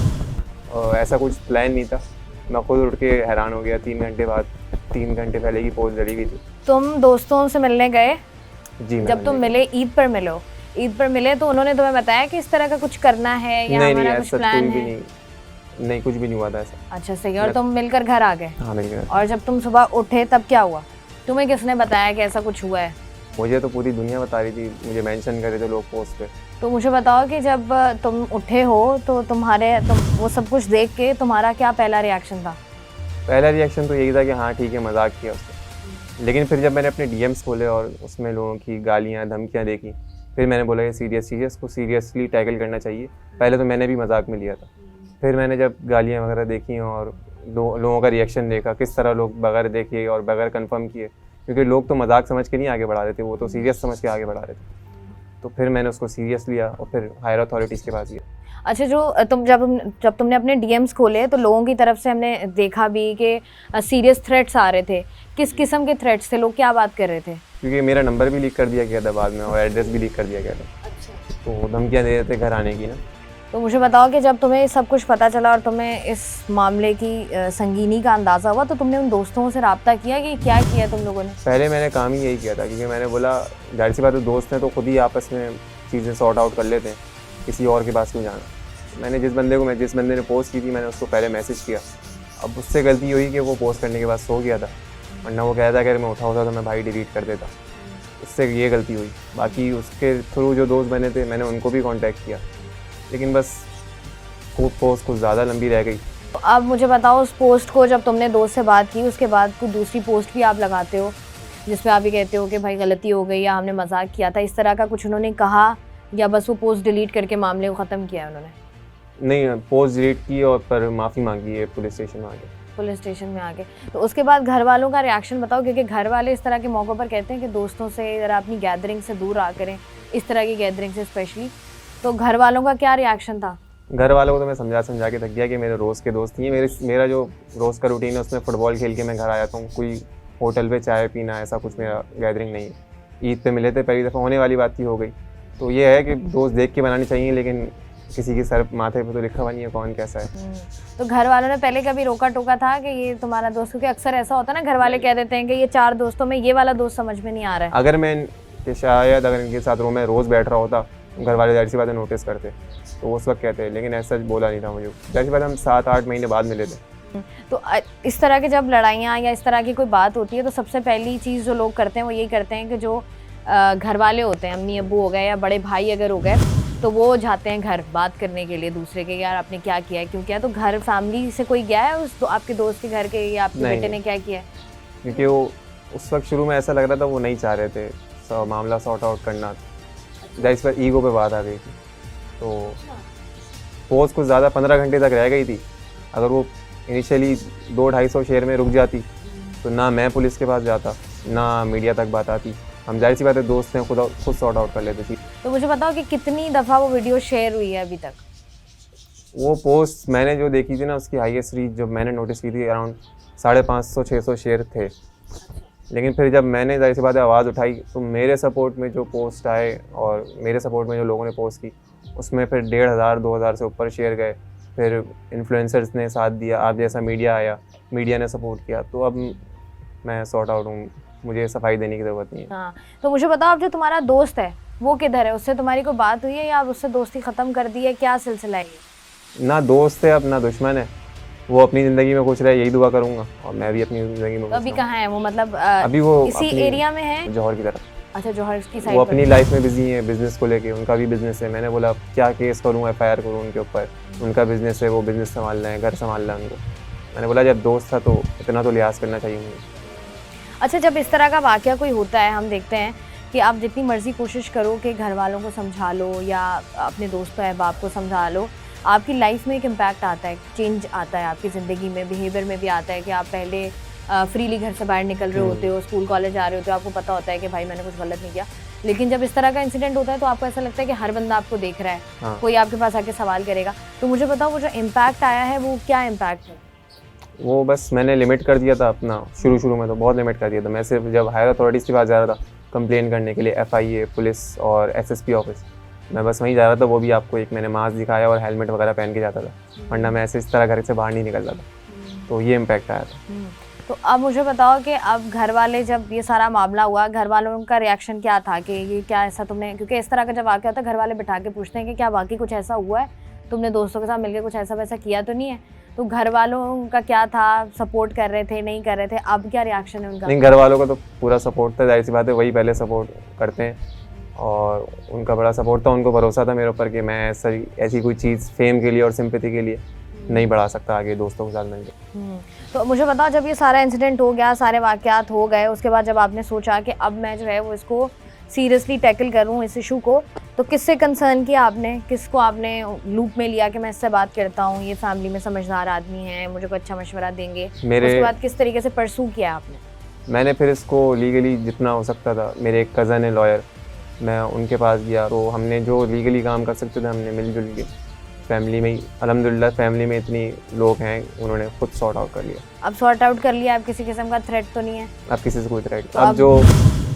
और ऐसा कुछ प्लान नहीं था। मैं खुद उठ के हैरान हो गया 3 घंटे बाद, 3 घंटे पहले की पोस्ट डली हुई थी। तुम दोस्तों से मिलने गए? जी। जब तुम मिले, ईद पर मिले, तो उन्होंने तुम्हें बताया कि इस तरह का कुछ करना है या हमारा कुछ प्लान है? नहीं, कुछ भी नहीं हुआ था ऐसा। अच्छा, सही। और तुम मिलकर घर आ गए? हाँ, मिल गए। और जब तुम सुबह उठे तब क्या हुआ? तुम्हें किसने बताया कि ऐसा कुछ हुआ है? मुझे तो पूरी दुनिया बता रही थी, मुझे मेंशन कर रहे थे लोग पोस्ट पे। तो मुझे बताओ कि जब तुम उठे हो तो तुम वो सब कुछ देख के तुम्हारा क्या पहला रिएक्शन था? पहला रिएक्शन तो यही था कि हाँ ठीक है, मजाक किया उसने। लेकिन फिर जब मैंने अपने डीएम्स खोले और उसमें लोगों की गालियाँ धमकियाँ देखी, फिर मैंने बोला ये सीरियसली टैकल करना चाहिए। पहले तो मैंने भी मजाक में लिया था, फिर मैंने जब गालियाँ वगैरह देखी और लोगों का रिएक्शन देखा, किस तरह लोग बगैर देखे और बगैर कंफर्म किए, क्योंकि लोग तो मजाक समझ के नहीं आगे बढ़ा रहे थे, वो तो सीरियस समझ के आगे बढ़ा रहे थे। तो फिर मैंने उसको सीरियस लिया और फिर हायर अथॉरिटीज़ के पास गया। अच्छा, जब तुमने अपने डीएम्स खोले तो लोगों की तरफ से हमने देखा भी कि सीरियस थ्रेट्स आ रहे थे। किस किस्म के थ्रेट्स थे? लोग क्या बात कर रहे थे? क्योंकि मेरा नंबर भी लीक कर दिया गया था बाद में और एड्रेस भी लीक कर दिया गया था। अच्छा। तो धमकियाँ दे रहे थे घर आने की ना। तो मुझे बताओ कि जब तुम्हें सब कुछ पता चला और तुम्हें इस मामले की संगीनी का अंदाज़ा हुआ, तो तुमने उन दोस्तों से रब्ता किया कि क्या किया तुम लोगों ने? पहले मैंने काम ही यही किया था, क्योंकि मैंने बोला जाहिर सी बात है दोस्त हैं तो खुद ही आपस में चीज़ें सॉर्ट आउट कर लेते हैं, किसी और के पास क्यों जाना। मैंने जिस बंदे ने पोस्ट की थी मैंने उसको पहले मैसेज किया। अब उससे गलती हुई कि वो पोस्ट करने के बाद सो गया था, वरना वो कहता कि अगर मैं उठा होता तो मैं भाई डिलीट कर देता। उससे ये गलती हुई। बाकी उसके थ्रू जो दोस्त बने थे मैंने उनको भी कांटेक्ट किया, लेकिन बस पोस्ट कुछ ज़्यादा लंबी रह गई। तो अब मुझे बताओ, उस पोस्ट को जब तुमने दोस्त से बात की उसके बाद कोई दूसरी पोस्ट भी आप लगाते हो जिसमें आप ये कहते हो कि भाई गलती हो गई या हमने मजाक किया था, इस तरह का कुछ उन्होंने कहा या बस वो पोस्ट डिलीट करके मामले को ख़त्म किया उन्होंने? नहीं, पोस्ट डिलीट की और पर माफ़ी मांगी है पुलिस स्टेशन में आके। तो उसके बाद घर वालों का रिएक्शन बताओ, क्योंकि घर वाले इस तरह के मौक़ों पर कहते हैं कि दोस्तों से ज़रा अपनी गैदरिंग से दूर आ करें, इस तरह की गैदरिंग से स्पेशली। तो घर वालों का क्या रिएक्शन था? घर वालों को तो मैं समझा के थक गया कि मेरे रोज़ के दोस्त ही हैं। मेरा जो रोज़ का रूटीन है उसमें फ़ुटबॉल खेल के मैं घर आ जाता हूँ, कोई होटल पे चाय पीना ऐसा कुछ मेरा गैदरिंग नहीं है। ईद पे मिले थे, पहली दफ़ा होने वाली बात ही हो गई। तो ये है कि दोस्त देख के बनानी चाहिए, लेकिन किसी के सर माथे पे तो लिखा हुआ नहीं है कौन कैसा है। तो घर वालों ने पहले कभी रोका टोका था कि ये तुम्हारा दोस्त? क्योंकि अक्सर ऐसा होता है ना, घर वाले कह देते हैं कि ये 4 दोस्तों में ये वाला दोस्त समझ में नहीं आ रहा है। अगर इनके साथ मैं रोज़ बैठ रहा होता, घर वाले जाहिर सी बातें नोटिस करते तो उस वक्त कहते हैं, लेकिन ऐसा बोला नहीं था मुझे। जाहिर सी बात हम 7-8 महीने बाद मिले थे। तो इस तरह की जब लड़ाइयाँ या इस तरह की कोई बात होती है तो सबसे पहली चीज़ जो लोग करते हैं वो यही करते हैं कि जो घर वाले होते हैं, अम्मी अब्बू हो गए या बड़े भाई अगर हो गए, तो वो जाते हैं घर बात करने के लिए दूसरे के, यार आपने क्या किया है, क्यों किया। तो घर फैमिली से कोई गया है आपके दोस्त के घर के, या आपके बेटे ने क्या किया है? क्योंकि वो उस वक्त शुरू में ऐसा लग रहा था वो नहीं चाह रहे थे मामला सॉर्ट आउट करना, जाहिर पर ईगो पे बात आ गई थी। तो पोस्ट कुछ ज़्यादा 15 घंटे तक रह गई थी। अगर वो इनिशियली 200-250 शेयर में रुक जाती तो ना मैं पुलिस के पास जाता, ना मीडिया तक बात आती। हम जाहिर सी बात है दोस्त हैं, खुद सॉर्ट आउट कर लेते थे। तो मुझे बताओ कि कितनी दफ़ा वो वीडियो शेयर हुई है अभी तक? वो पोस्ट मैंने जो देखी थी ना, उसकी हाईएस्ट रीच जो मैंने नोटिस की थी अराउंड 550-600 शेयर थे। लेकिन फिर जब मैंने जाहिर सी बात है आवाज़ उठाई, तो मेरे सपोर्ट में जो पोस्ट आए और मेरे सपोर्ट में जो लोगों ने पोस्ट की, उसमें फिर 1500-2000 से ऊपर शेयर गए। फिर इन्फ्लुएंसर्स ने साथ दिया, आप जैसा मीडिया आया, मीडिया ने सपोर्ट किया, तो अब मैं सॉर्ट आउट हूँ, मुझे सफाई देने की ज़रूरत नहीं है। हाँ, तो मुझे बताओ, अब जो तुम्हारा दोस्त है वो किधर है? उससे तुम्हारी कोई बात हुई है या अब उससे दोस्ती ख़त्म कर दी है? क्या सिलसिला है ये? ना दोस्त है, अपना दुश्मन है। वो अपनी ज़िंदगी में खुश रहे, यही दुआ करूँगा, और मैं भी अपनी ज़िंदगी में। अभी कहाँ है वो? मतलब अभी वो इसी एरिया में है, जौहर की तरफ। अच्छा, जौहर की साइड। वो अपनी लाइफ में बिजी है, बिजनेस को लेके, उनका भी बिजनेस है। मैंने बोला क्या केस करूँ, FIR करूँ उनके ऊपर, उनका बिजनेस है, वो बिजनेस संभाल रहे हैं, घर संभाल रहे हैं उनको। मैंने बोला जब दोस्त था तो इतना तो लिहाज करना चाहिए मुझे। अच्छा, जब इस तरह का वाक़या कोई होता है, हम देखते हैं कि आप जितनी मर्ज़ी कोशिश करो कि घर वालों को समझा लो या अपने दोस्तों अहबाब को समझा लो, आपकी लाइफ में एक इम्पैक्ट आता है, चेंज आता है आपकी ज़िंदगी में, बिहेवियर में भी आता है कि आप पहले फ्रीली घर से बाहर निकल रहे होते हो, स्कूल कॉलेज जा रहे होते हो, आपको पता होता है कि भाई मैंने कुछ गलत नहीं किया। लेकिन जब इस तरह का इंसिडेंट होता है तो आपको ऐसा लगता है कि हर बंदा आपको देख रहा है, हाँ। कोई आपके पास आके सवाल करेगा। तो मुझे बताओ, वो जो इम्पैक्ट आया है वो क्या इम्पैक्ट है? वो बस मैंने लिमिट कर दिया था अपना, शुरू में तो बहुत लिमिट कर दिया था। मैं सिर्फ जब हायर अथॉरिटीज़ के पास जा रहा था कंप्लेन करने के लिए, FIA, पुलिस और SSP ऑफिस, मैं बस वहीं जा रहा था। वो भी आपको एक मैंने मास्क दिखाया और हेलमेट वगैरह पहन के जाता था, वरना मैं ऐसे इस तरह घर से बाहर नहीं निकलता था। तो ये इम्पैक्ट आया था। तो अब मुझे बताओ कि अब घर वाले, जब ये सारा मामला हुआ, घर वालों का रिएक्शन क्या था कि ये क्या ऐसा तुमने, क्योंकि इस तरह का जब वाक़या होता है घर वाले बिठा के पूछते हैं कि क्या वाकई कुछ ऐसा हुआ है, तुमने दोस्तों के साथ मिलकर कुछ ऐसा वैसा किया तो नहीं है? तो घर वालों का क्या था, सपोर्ट कर रहे थे, नहीं कर रहे थे? अब क्या रिएक्शन है उनका? नहीं, घर वालों का तो पूरा सपोर्ट था, जाहिर सी बात है, वही पहले सपोर्ट करते हैं और उनका बड़ा सपोर्ट था। उनको भरोसा था मेरे ऊपर कि मैं ऐसी कोई चीज़ फेम के लिए और सिंपैथी के लिए नहीं बढ़ा सकता आगे दोस्तों के साथ मिलकर। तो मुझे बताओ, जब ये सारा इंसिडेंट हो गया, सारे वाक़यात हो गए, उसके बाद जब आपने सोचा कि अब मैं जो है वो इसको सीरियसली टैकल करूँ इस इशू को, तो किससे कंसर्न किया आपने? किसको आपने लूप में लिया कि मैं इससे बात करता हूँ, ये फैमिली में समझदार आदमी है, मुझे कोई अच्छा मशवरा देंगे? उसके बाद किस तरीके से परसू किया आपने? मैंने फिर इसको लीगली जितना हो सकता था, मेरे एक कज़न है लॉयर, मैं उनके पास गया, तो हमने जो लीगली काम कर सकते थे हमने मिलजुल के फैमिली में ही, अल्हम्दुलिल्लाह फैमिली में इतनी लोग हैं, उन्होंने खुद सॉर्ट आउट कर लिया। अब सॉर्ट आउट कर लिया, अब किसी किस्म का थ्रेट तो नहीं है? अब किसी से कोई थ्रेट, तो अब जो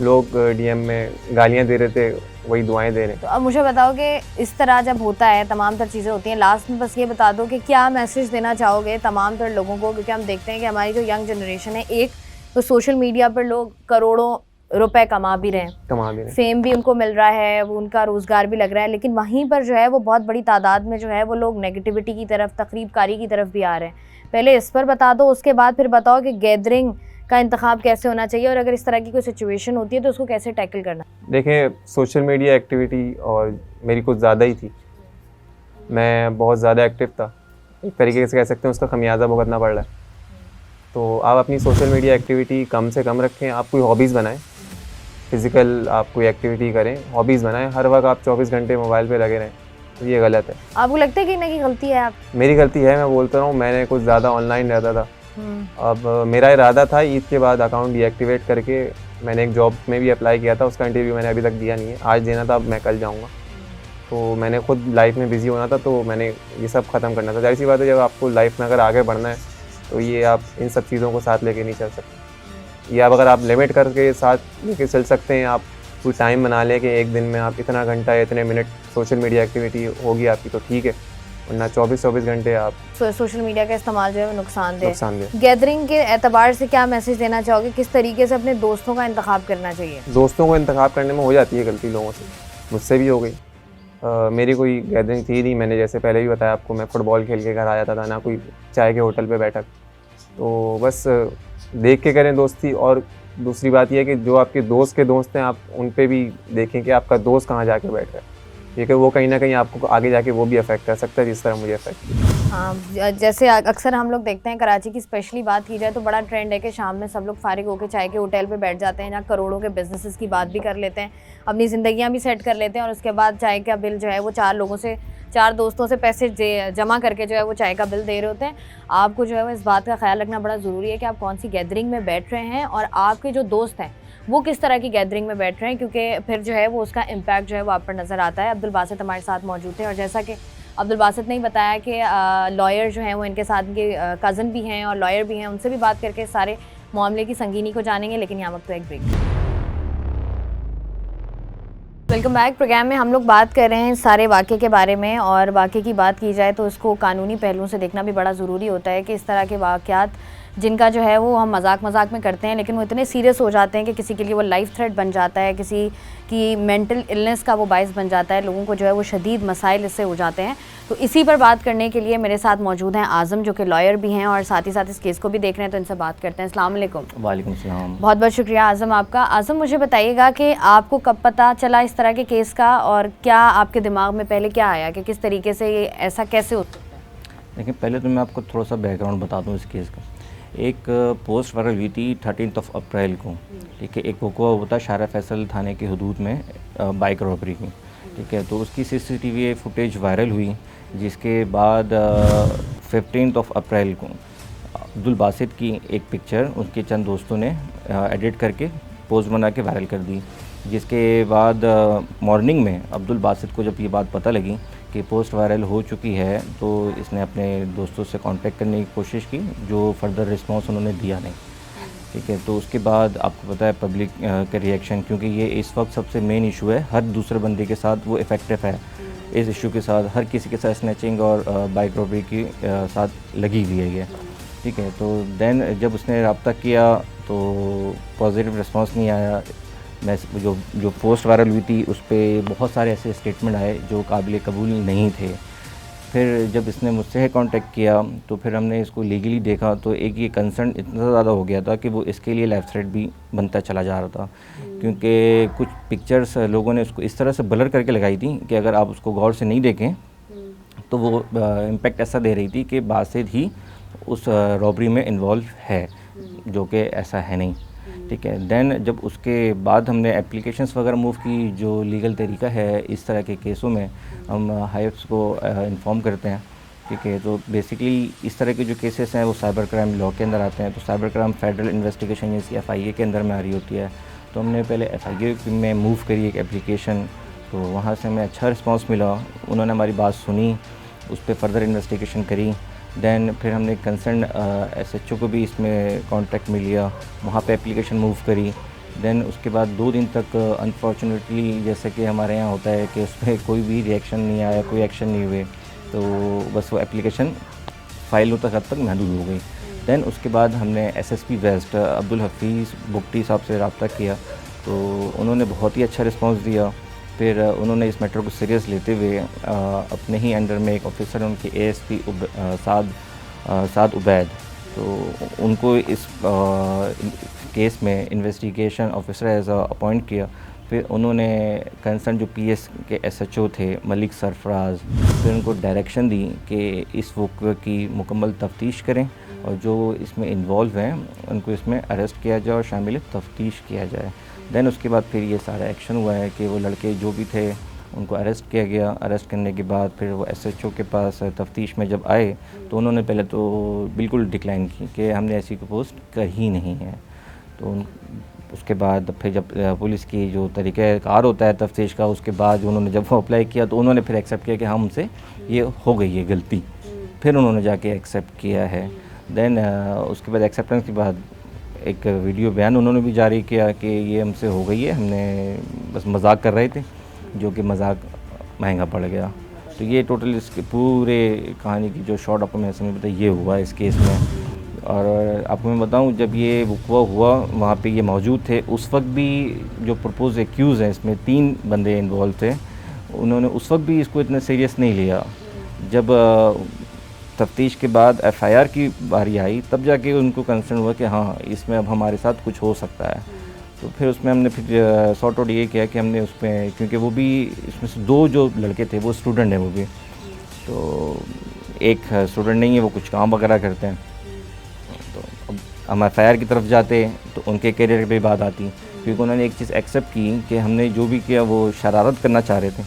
लोग DM में गालियाँ दे रहे थे वही दुआएं दे रहे हैं। तो अब मुझे बताओ कि इस तरह जब होता है, तमाम तर चीज़ें होती हैं, लास्ट में बस ये बता दो कि क्या मैसेज देना चाहोगे तमाम तर लोगों को? क्योंकि हम देखते हैं कि हमारी जो यंग जनरेशन है, एक तो सोशल मीडिया पर लोग करोड़ों रुपए कमा भी रहे हैं, फेम भी उनको मिल रहा है, वो उनका रोज़गार भी लग रहा है, लेकिन वहीं पर जो है वो बहुत बड़ी तादाद में जो है वो लोग नेगेटिविटी की तरफ, तकरीबकारी की तरफ भी आ रहे हैं। पहले इस पर बता दो, उसके बाद फिर बताओ कि गैदरिंग का इंतखाब कैसे होना चाहिए और अगर इस तरह की कोई सिचुएशन होती है तो उसको कैसे टैकल करना। देखिए, सोशल मीडिया एक्टिविटी और मेरी कुछ ज़्यादा ही थी, मैं बहुत ज़्यादा एक्टिव था, एक तरीके से कह सकते हैं उसका खमियाजा भुगतना पड़ रहा है। तो आप अपनी सोशल मीडिया एक्टिविटी कम से कम रखें, आप कोई हॉबीज़ बनाएं, फिज़िकल आप कोई एक्टिविटी करें, हॉबीज़ बनाएं। हर वक्त आप 24 घंटे मोबाइल पे लगे रहें तो ये गलत है। आपको लगता है कि नहीं गलती है? आप मेरी गलती है, मैं बोलता रहा हूँ, मैंने कुछ ज़्यादा ऑनलाइन रहता था। अब मेरा इरादा था ईद के बाद अकाउंट डीएक्टिवेट करके, मैंने एक जॉब में भी अप्लाई किया था, उसका इंटरव्यू मैंने अभी तक दिया नहीं है, आज देना था, अब मैं कल जाऊँगा। तो मैंने खुद लाइफ में बिज़ी होना था, तो मैंने ये सब ख़त्म करना था। जाहिर सी बात है, जब आपको लाइफ में अगर आगे बढ़ना है तो ये आप इन सब चीज़ों को साथ लेके नहीं चल सकते। या अगर आप लिमिट करके साथ लेके चल सकते हैं, आप कोई टाइम बना लें कि एक दिन में आप इतना घंटा या इतने मिनट सोशल मीडिया एक्टिविटी होगी आपकी, तो ठीक है, वरना 24-24 घंटे आप सोशल मीडिया का इस्तेमाल जो है नुकसानदेह। गैदरिंग के एतबार से क्या मैसेज देना चाहोगे? किस तरीके से अपने दोस्तों का इंतखाब करना चाहिए? दोस्तों को इंतखाब करने में हो जाती है गलती लोगों से, मुझसे भी हो गई। मेरी कोई गैदरिंग थी नहीं, मैंने जैसे पहले भी बताया आपको, मैं फ़ुटबॉल खेल के घर आ जाता था, ना कोई चाय के होटल पे बैठक। तो बस देख के करें दोस्ती। और दूसरी बात यह है कि जो आपके दोस्त के दोस्त हैं, आप उन पे भी देखें कि आपका दोस्त कहाँ जाके बैठ रहा है, क्योंकि वो कहीं ना कहीं आपको आगे जाके वो भी अफेक्ट कर सकता है, जिस तरह मुझे अफेक्ट। हाँ, जैसे अक्सर हम लोग देखते हैं, कराची की स्पेशली बात की जाए तो बड़ा ट्रेंड है कि शाम में सब लोग फारिग होकर चाय के होटल पे बैठ जाते हैं, जहाँ करोड़ों के बिजनेसेस की बात भी कर लेते हैं, अपनी ज़िंदगियाँ भी सेट कर लेते हैं, और उसके बाद चाय का बिल जो है वो चार दोस्तों से पैसे जमा करके जो है वो चाय का बिल दे रहे होते हैं। आपको जो है वो इस बात का ख्याल रखना बड़ा ज़रूरी है कि आप कौन सी गैदरिंग में बैठ रहे हैं और आपके जो दोस्त हैं वो किस तरह की गैदरिंग में बैठ रहे हैं, क्योंकि फिर जो है वो उसका इम्पैक्ट जो है वो आप पर नज़र आता है। अब्दुल बासित हमारे साथ मौजूद थे और जैसा कि अब्दुल बासित ने ही बताया कि लॉयर जो हैं वो इनके साथ इनके कज़न भी हैं और लॉयर भी हैं, उनसे भी बात करके सारे मामले की संगीनी को जानेंगे। लेकिन यहाँ वक्त तो एक ब्रेक। Welcome back. प्रोग्राम में हम लोग बात कर रहे हैं सारे वाक़े के बारे में, और वाक़े की बात की जाए तो उसको कानूनी पहलुओं से देखना भी बड़ा ज़रूरी होता है कि इस तरह के वाक़यात जिनका जो है वो हम मजाक में करते हैं, लेकिन वो इतने सीरियस हो जाते हैं कि किसी के लिए वो लाइफ थ्रेट बन जाता है, किसी की मेंटल इलनेस का वो बायस बन जाता है, लोगों को जो है वो शदीद मसाइल इससे हो जाते हैं। तो इसी पर बात करने के लिए मेरे साथ मौजूद हैं आज़म, जो कि लॉयर भी हैं और साथ ही साथ इस केस को भी देख रहे हैं, तो इनसे बात करते हैं। अस्सलाम वालेकुम। वालेकुम सलाम। बहुत बहुत शुक्रिया आज़म आपका। आज़म, मुझे बताइएगा कि आपको कब पता चला इस तरह के केस का, और क्या आपके दिमाग में पहले क्या आया कि किस तरीके से ये ऐसा कैसे हो सकता है? देखिए, पहले तो मैं आपको थोड़ा सा बैकग्राउंड बता दूं इस केस का। एक पोस्ट वायरल हुई थी 13 अप्रैल को, ठीक है। एक वक़्वा होता है शारा फैसल थाने के हदूद में बाइक रॉबरी की, ठीक है। तो उसकी CCTV फुटेज वायरल हुई, जिसके बाद 15 अप्रैल को अब्दुल बासित की एक पिक्चर उनके चंद दोस्तों ने एडिट करके पोस्ट बना के वायरल कर दी। जिसके बाद मॉर्निंग में अब्दुल बासित को जब ये बात पता लगी कि पोस्ट वायरल हो चुकी है, तो इसने अपने दोस्तों से कांटेक्ट करने की कोशिश की, जो फर्दर रिस्पांस उन्होंने दिया नहीं, ठीक है। तो उसके बाद आपको पता है पब्लिक का रिएक्शन, क्योंकि ये इस वक्त सबसे मेन इशू है, हर दूसरे बंदे के साथ वो इफ़ेक्टिव है इस इशू के साथ, हर किसी के साथ स्नैचिंग और बाइक रॉबरी की साथ लगी हुई है ये, ठीक है। तो देन जब उसने रब्ता किया तो पॉजिटिव रिस्पांस नहीं आया। मैं जो पोस्ट वायरल हुई थी उस पर बहुत सारे ऐसे स्टेटमेंट आए जो काबिल कबूल नहीं थे। फिर जब इसने मुझसे कांटेक्ट किया तो फिर हमने इसको लीगली देखा, तो एक ये कंसर्न इतना ज़्यादा हो गया था कि वो इसके लिए लाइफ थ्रेट भी बनता चला जा रहा था, क्योंकि कुछ पिक्चर्स लोगों ने उसको इस तरह से ब्लर करके लगाई थी कि अगर आप उसको गौर से नहीं देखें तो वो इम्पेक्ट ऐसा दे रही थी कि बासित ही उस रॉबरी में इन्वॉल्व है, जो कि ऐसा है नहीं, ठीक है। देन जब उसके बाद हमने एप्लीकेशंस वगैरह मूव की, जो लीगल तरीका है इस तरह के केसों में हम हाइप्स को इन्फॉर्म करते हैं, ठीक है। तो बेसिकली इस तरह के जो केसेस हैं वो साइबर क्राइम लॉ के अंदर आते हैं। तो cyber crime federal investigation agency FIA के अंदर में आ रही होती है। तो हमने पहले FIA में मूव करी एक एप्लीकेशन, तो वहाँ से हमें अच्छा रिस्पॉन्स मिला, उन्होंने हमारी बात सुनी, उस पर फर्दर इन्वेस्टिगेशन करी। देन फिर हमने कंसर्न SHO को भी इसमें कांटेक्ट में लिया, वहाँ पे एप्लीकेशन मूव करी। देन उसके बाद 2 दिन तक अनफॉर्चुनेटली जैसे कि हमारे यहाँ होता है कि उस पर कोई भी रिएक्शन नहीं आया, कोई एक्शन नहीं हुए, तो बस वो एप्लीकेशन फ़ाइलों तक महदूद हो गई। देन उसके बाद हमने SSP वेस्ट अब्दुल हफीज़ बुगटी साहब से रब्ता किया, तो उन्होंने बहुत ही अच्छा रिस्पॉन्स दिया। फिर उन्होंने इस मैटर को सीरियस लेते हुए अपने ही अंडर में एक ऑफिसर उनके ASP साद उबैद, तो उनको इस केस में इन्वेस्टिगेशन ऑफिसर एज अपॉइंट किया। फिर उन्होंने कंसर्न जो PS के SHO थे मलिक सरफराज, फिर उनको डायरेक्शन दी कि इस वक़्त की मुकम्मल तफ्तीश करें और जो इसमें इन्वॉल्व हैं उनको इसमें अरेस्ट किया जाए और शामिल तफ्तीश किया जाए। देन उसके बाद फिर ये सारा एक्शन हुआ है कि वो लड़के जो भी थे उनको अरेस्ट किया गया। अरेस्ट करने के बाद फिर वो SHO के पास तफ्तीश में जब आए तो उन्होंने पहले तो बिल्कुल डिक्लाइन की कि हमने ऐसी कोई पोस्ट कर ही नहीं है। तो उसके बाद फिर जब पुलिस की जो तरीक़ाकार होता है तफ्तीश का, उसके बाद उन्होंने जब वो अप्लाई किया तो उन्होंने फिर एक्सेप्ट किया कि हमसे ये हो गई है गलती, फिर उन्होंने जाके एक्सेप्ट किया है। देन उसके बाद एक्सेप्टेंस के बाद एक वीडियो बयान उन्होंने भी जारी किया कि ये हमसे हो गई है, हमने बस मजाक कर रहे थे, जो कि मजाक महंगा पड़ गया। तो ये टोटल इसके पूरे कहानी की जो शॉर्ट आपको मैं समझ बताया ये हुआ इस केस में। और आपको मैं बताऊं, जब ये वक़्वा हुआ वहाँ पे ये मौजूद थे, उस वक्त भी जो प्रपोज एक्यूज़ हैं इसमें 3 बंदे इन्वॉल्व थे, उन्होंने उस वक्त भी इसको इतना सीरियस नहीं लिया। जब तफ्तीश के बाद FIR की बारी आई तब जाके उनको कंसर्न हुआ कि हाँ इसमें अब हमारे साथ कुछ हो सकता है। तो फिर उसमें हमने फिर सॉर्ट आउट ये किया कि हमने उसमें, क्योंकि वो भी इसमें से 2 जो लड़के थे वो स्टूडेंट हैं, वो भी तो एक स्टूडेंट नहीं है, वो कुछ काम वगैरह करते हैं। तो अब हम FIR की तरफ जाते तो उनके करियर पे बात आती, क्योंकि उन्होंने एक चीज़ एक्सेप्ट की कि हमने जो भी किया वो शरारत करना चाह रहे थे,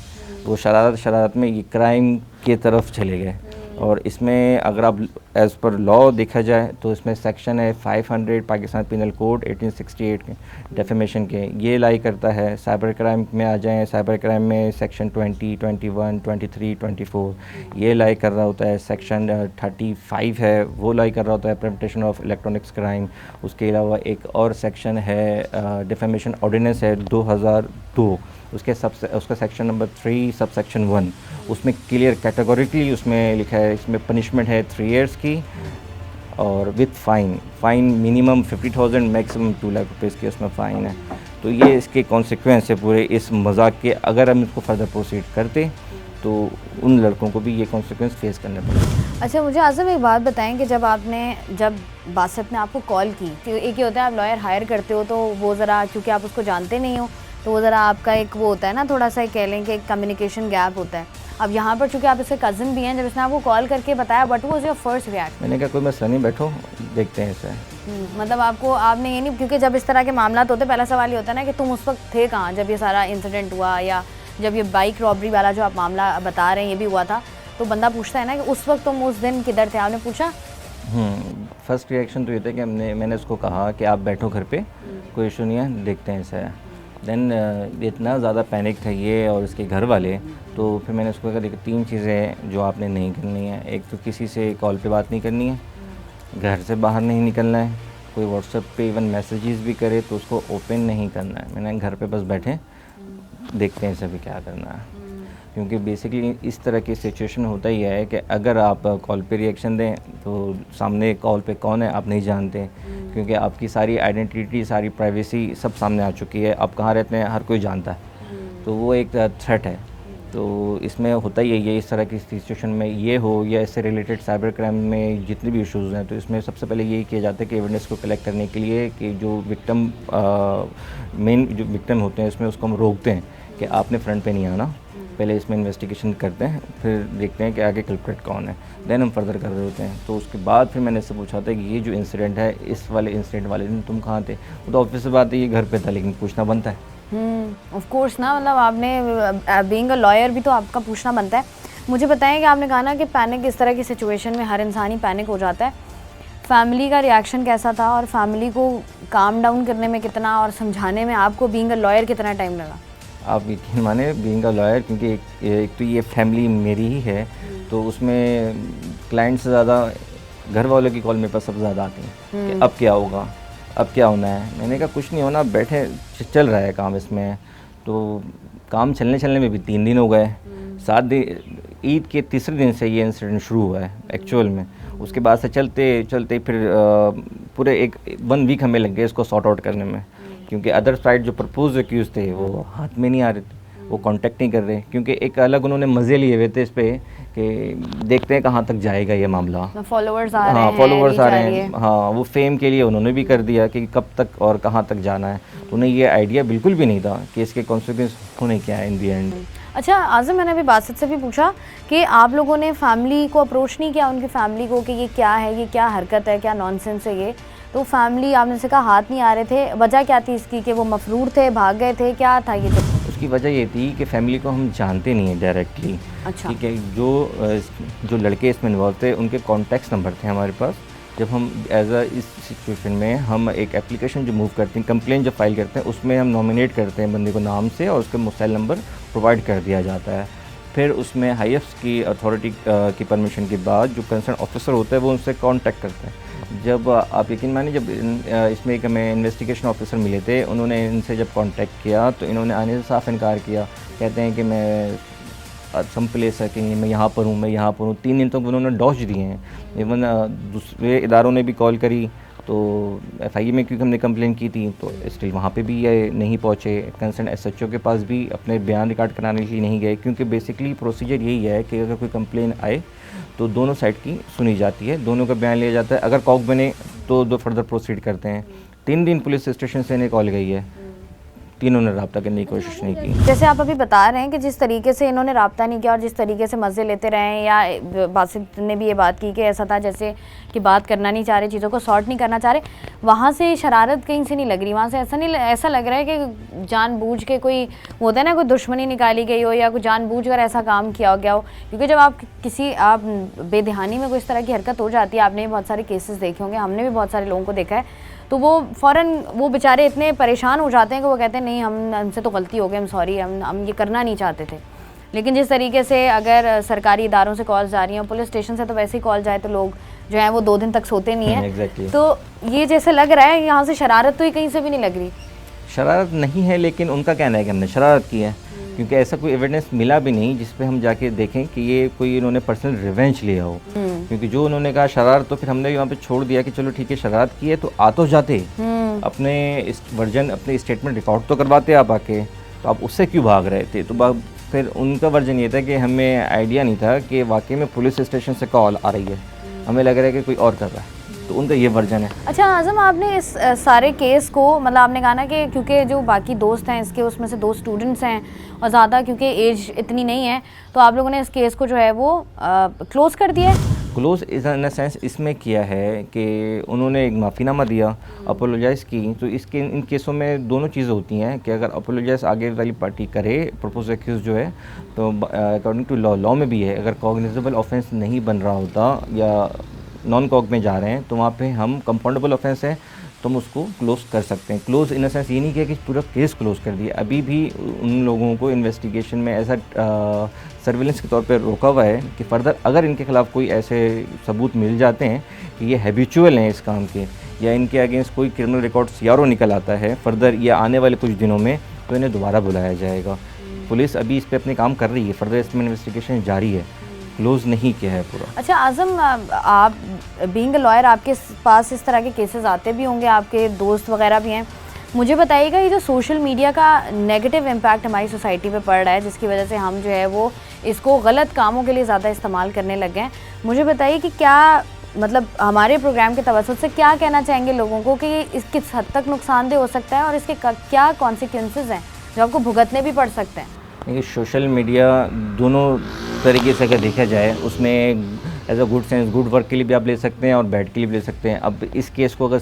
वो शरारत में ये क्राइम की तरफ चले गए। और इसमें अगर आप एज़ पर लॉ देखा जाए तो इसमें सेक्शन है 500 पाकिस्तान पिनल कोड 1868 के डेफेमेशन के, ये लाई करता है। साइबर क्राइम में आ जाएँ, साइबर क्राइम में सेक्शन 20, 21, 23, 24 ये लाई कर रहा होता है। सेक्शन 35 है वो लाई कर रहा होता है प्रिवेंशन ऑफ इलेक्ट्रॉनिक्स क्राइम। उसके अलावा एक और सेक्शन है डिफेमेशन ऑर्डिनेंस है 2002, उसका सेक्शन नंबर 3 सब सेक्शन 1, उसमें क्लियर कैटेगोरिकली उसमें लिखा है इसमें पनिशमेंट है 3 इयर्स की और with fine minimum 50,000 maximum 2 lakh रुपये की उसमें फ़ाइन है। तो ये इसके कॉन्सिक्वेंस है पूरे इस मजाक के। अगर हम इसको फर्दर प्रोसीड करते तो उन लड़कों को भी ये कॉन्सिक्वेंस फेस करने पड़े। अच्छा, मुझे आज़म एक बात बताएं कि जब बासित ने आपको कॉल की, तो एक ये होता है आप लॉयर हायर करते हो तो वो ज़रा, क्योंकि आप उसको जानते नहीं हो तो वो ज़रा आपका एक वो होता है ना, थोड़ा सा कह लें कि एक कम्युनिकेशन गैप होता है। अब यहाँ पर चूँकि आप इसके कज़न भी हैं, जब इसने आपको कॉल करके बताया, what was your first reaction? मैंने कहा कोई मसला नहीं, बैठो देखते हैं इसे। मतलब आपने ये नहीं, क्योंकि जब इस तरह के मामला होते पहला सवाल ये होता है ना कि तुम उस वक्त थे कहाँ जब ये सारा इंसिडेंट हुआ, या जब ये बाइक रॉबरी वाला जो आप मामला बता रहे हैं ये भी हुआ था, तो बंदा पूछता है ना कि उस वक्त तुम उस दिन किधर थे? आपने पूछा? फर्स्ट रिएक्शन तो ये था कि मैंने उसको कहा कि आप बैठो घर पे, कोई इशू नहीं है, देखते हैं ऐसा है। देन इतना ज़्यादा पैनिक था ये और इसके घर वाले, तो फिर मैंने उसको कहा देखो 3 चीज़ें जो आपने नहीं करनी है। एक तो किसी से कॉल पे बात नहीं करनी है, घर से बाहर नहीं निकलना है, कोई व्हाट्सएप पे इवन मैसेजेस भी करे तो उसको ओपन नहीं करना है। मैंने घर पे बस बैठे देखते हैं सभी क्या करना है, क्योंकि बेसिकली इस तरह की सिचुएशन होता ही है कि अगर आप कॉल पे रिएक्शन दें तो सामने कॉल पे कौन है आप नहीं जानते, क्योंकि आपकी सारी आइडेंटिटी, सारी प्राइवेसी सब सामने आ चुकी है। आप कहाँ रहते हैं हर कोई जानता है, तो वो एक थ्रेट है। तो इसमें होता ही है ये, इस तरह की सिचुएशन में ये हो या इससे रिलेटेड साइबर क्राइम में जितने भी इश्यूज़ हैं, तो इसमें सबसे पहले यही किया जाता है कि एविडेंस को कलेक्ट करने के लिए कि जो विक्टिम मेन जो विक्टिम होते हैं इसमें उसको हम रोकते हैं कि आपने फ्रंट पे नहीं आना, पहले इसमें इन्वेस्टिगेशन करते हैं, फिर देखते हैं कि आगे कल्प्रेट कौन है, देन हम फर्दर कर रहे होते हैं। तो उसके बाद फिर मैंने इससे पूछा था कि ये जो इंसिडेंट है, इस वाले इंसिडेंट वाले दिन तुम कहाँ थे? वो तो ऑफिस से बात है, ये घर पे था, लेकिन पूछना बनता है। ऑफ कोर्स ना, मतलब आपने बीइंग अ लॉयर भी तो आपका पूछना बनता है। मुझे बताएं कि आपने कहा ना कि पैनिक, इस तरह की सिचुएशन में हर इंसान ही पैनिक हो जाता है, फैमिली का रिएक्शन कैसा था और फैमिली को काम डाउन करने में कितना और समझाने में आपको बीइंग अ लॉयर कितना टाइम लगा? आप यकीन माने बीइंग अ लॉयर, क्योंकि एक तो ये फैमिली मेरी ही है, तो उसमें क्लाइंट से ज़्यादा घर वालों की कॉल मेरे पास सबसे ज़्यादा आती है कि अब क्या होगा, अब क्या होना है। मैंने कहा कुछ नहीं होना, बैठे चल रहा है काम इसमें। तो काम चलने में भी 3 दिन हो गए, 7 दिन, ईद के तीसरे दिन से ये इंसिडेंट शुरू हुआ है एक्चुअल में। उसके बाद से चलते फिर पूरे 1 वीक हमें लग गया इसको सॉर्ट आउट करने में, क्योंकि अदर साइड जो प्रपोज एक्यूज थे वो हाथ में नहीं आ रहे थे, वो कांटेक्ट नहीं कर रहे, क्योंकि एक अलग उन्होंने मज़े लिए हुए थे इस पे कि देखते हैं कहाँ तक जाएगा ये मामला। फॉलोअर्स आ रहे हैं, हाँ, वो फेम के लिए उन्होंने भी कर दिया कि कब तक और कहाँ तक जाना है। तो उन्हें ये आइडिया बिल्कुल भी नहीं था कि इसके कॉन्सिक्वेंस होने क्या है इन दी एंड। अच्छा आज़म, मैंने अभी बासित से भी पूछा कि आप लोगों ने फैमिली को अप्रोच नहीं किया, उनकी फैमिली को, कि ये क्या है, ये क्या हरकत है, क्या नॉनसेंस है ये? तो फैमिली, आपने से कहा हाथ नहीं आ रहे थे, वजह क्या थी इसकी, कि वो मफरूर थे, भाग गए थे, क्या था ये? उसकी वजह ये थी कि फैमिली को हम जानते नहीं हैं डायरेक्टली। अच्छा। ठीक है, जो लड़के इसमें इन्वॉल्व थे उनके कॉन्टैक्ट नंबर थे हमारे पास। जब हम इस सिचुएशन में हम एक एप्लीकेशन जो मूव करते हैं, कंप्लेन जो फाइल करते हैं, उसमें हम नॉमिनेट करते हैं बंदे को नाम से और उसका मोबाइल नंबर प्रोवाइड कर दिया जाता है। फिर उसमें हाईएस्ट की अथॉरिटी की परमिशन के बाद जो कंसर्न ऑफिसर होता है वो उनसे कांटेक्ट करता है। जब आप यकीन मानिए, जब इसमें एक हमें इन्वेस्टिगेशन ऑफिसर मिले थे, उन्होंने इनसे जब कांटेक्ट किया तो इन्होंने आने से साफ इनकार किया। कहते हैं कि मैं सम प्लेस है, कि मैं यहाँ पर हूँ, मैं यहाँ पर हूँ। 3 दिन तक उन्होंने डॉज दिए हैं। इवन दूसरे इदारों ने भी कॉल करी, तो FIA में क्योंकि हमने कंप्लेन की थी, तो स्टिल वहाँ पे भी ये नहीं पहुँचे। कंसर्न SHO के पास भी अपने बयान रिकॉर्ड कराने के लिए नहीं गए, क्योंकि बेसिकली प्रोसीजर यही है कि अगर कोई कंप्लेन आए तो दोनों साइड की सुनी जाती है, दोनों का बयान लिया जाता है। अगर कॉक बने तो फर्दर प्रोसीड करते हैं। 3 दिन पुलिस स्टेशन से इन्हें कॉल गई है, कि इन्होंने रब्ता करने की कोशिश नहीं की। जैसे आप अभी बता रहे हैं कि जिस तरीके से इन्होंने रब्ता नहीं किया और जिस तरीके से मज़े लेते रहे, या बासित ने भी ये बात की कि ऐसा था जैसे कि बात करना नहीं चाह रहे, चीज़ों को सॉर्ट नहीं करना चाह रहे, वहाँ से शरारत कहीं से नहीं लग रही, वहाँ से ऐसा लग रहा है कि जानबूझ के कोई होता है ना, कोई दुश्मनी निकाली गई हो या कोई जानबूझकर ऐसा काम किया गया हो। क्योंकि जब आप बेध्यानी में कोई इस तरह की हरकत हो जाती है, आपने भी बहुत सारे केसेस देखे होंगे, हमने भी बहुत सारे लोगों को देखा है, तो वो फ़ौरन वो बेचारे इतने परेशान हो जाते हैं कि वो कहते हैं नहीं, हमसे तो गलती हो गई, हम सॉरी, हम ये करना नहीं चाहते थे। लेकिन जिस तरीके से अगर सरकारी इदारों से कॉल्स जा रही हैं, पुलिस स्टेशन से तो वैसे ही कॉल जाए तो लोग जो है वो 2 दिन तक सोते नहीं हैं। Exactly. तो ये जैसे लग रहा है यहाँ से शरारत तो ही कहीं से भी नहीं लग रही। शरारत नहीं है, लेकिन उनका कहना है कि हमने शरारत की है, क्योंकि ऐसा कोई एविडेंस मिला भी नहीं जिस पे हम जाके देखें कि ये कोई इन्होंने पर्सनल रिवेंज लिया हो। क्योंकि जो उन्होंने कहा शरारत, तो फिर हमने भी वहाँ पे छोड़ दिया कि चलो ठीक है, शरारत की है तो आ तो जाते, अपने वर्जन, अपने स्टेटमेंट रिकॉर्ड तो करवाते आप आके, तो आप उससे क्यों भाग रहे थे। तो फिर उनका वर्जन ये था कि हमें आइडिया नहीं था कि वाकई में पुलिस स्टेशन से कॉल आ रही है, हमें लग रहा है कि कोई और कर रहा है, तो उनका ये वर्जन है। अच्छा आज़म, आपने इस सारे केस को, मतलब आपने कहा ना कि क्योंकि जो बाकी दोस्त हैं इसके, उसमें से 2 स्टूडेंट्स हैं और ज़्यादा क्योंकि एज इतनी नहीं है, तो आप लोगों ने इस केस को जो है वो क्लोज़ कर दिया है। क्लोज इन सेंस इसमें किया है कि उन्होंने एक माफ़ीनामा दिया, अपोलोजाइज़ की। तो इसके इन केसों में दोनों चीज़ें होती हैं कि अगर अपोलोजाइज़ आगे वाली पार्टी करे, प्रपोज एक्यूज जो है, तो अकॉर्डिंग टू लॉ में भी है, अगर कॉग्निजेबल ऑफेंस नहीं बन रहा होता या नॉन कॉग में जा रहे हैं, तो वहाँ पे हम कंपाउंडेबल ऑफेंस है तो हम उसको क्लोज़ कर सकते हैं। क्लोज़ इन सेंस ये नहीं किया कि पूरा केस क्लोज़ कर दिया, अभी भी उन लोगों को इन्वेस्टिगेशन में ऐसा सर्विलेंस के तौर पे रोका हुआ है कि फ़र्दर अगर इनके ख़िलाफ़ कोई ऐसे सबूत मिल जाते हैं कि ये हैबिचुअल हैं इस काम के, या इनके अगेंस्ट कोई क्रिमिनल रिकॉर्ड सीआरओ निकल आता है फ़र्दर या आने वाले कुछ दिनों में, तो इन्हें दोबारा बुलाया जाएगा। पुलिस अभी इस पर अपने काम कर रही है, फ़र्दर इसमें इन्वेस्टिगेशन जारी है, क्लोज़ नहीं किया है पूरा। अच्छा आज़म, आप बीइंग अ लॉयर, आपके पास इस तरह के केसेस आते भी होंगे, आपके दोस्त वगैरह भी हैं, मुझे बताइएगा ये जो सोशल मीडिया का नेगेटिव इम्पैक्ट हमारी सोसाइटी पे पड़ रहा है, जिसकी वजह से हम जो है वो इसको गलत कामों के लिए ज़्यादा इस्तेमाल करने लग गए हैं, मुझे बताइए कि क्या मतलब हमारे प्रोग्राम के तवज्जुह से क्या कहना चाहेंगे लोगों को कि इस किस हद तक नुकसानदेह हो सकता है और इसके क्या कॉन्सिक्वेंसेस हैं जो आपको भुगतने भी पड़ सकते हैं। देखिए, सोशल मीडिया दोनों तरीके से अगर देखा जाए, उसमें as a good sense, good work के लिए भी आप ले सकते हैं और बैड के लिए भी ले सकते हैं। अब इस केस को अगर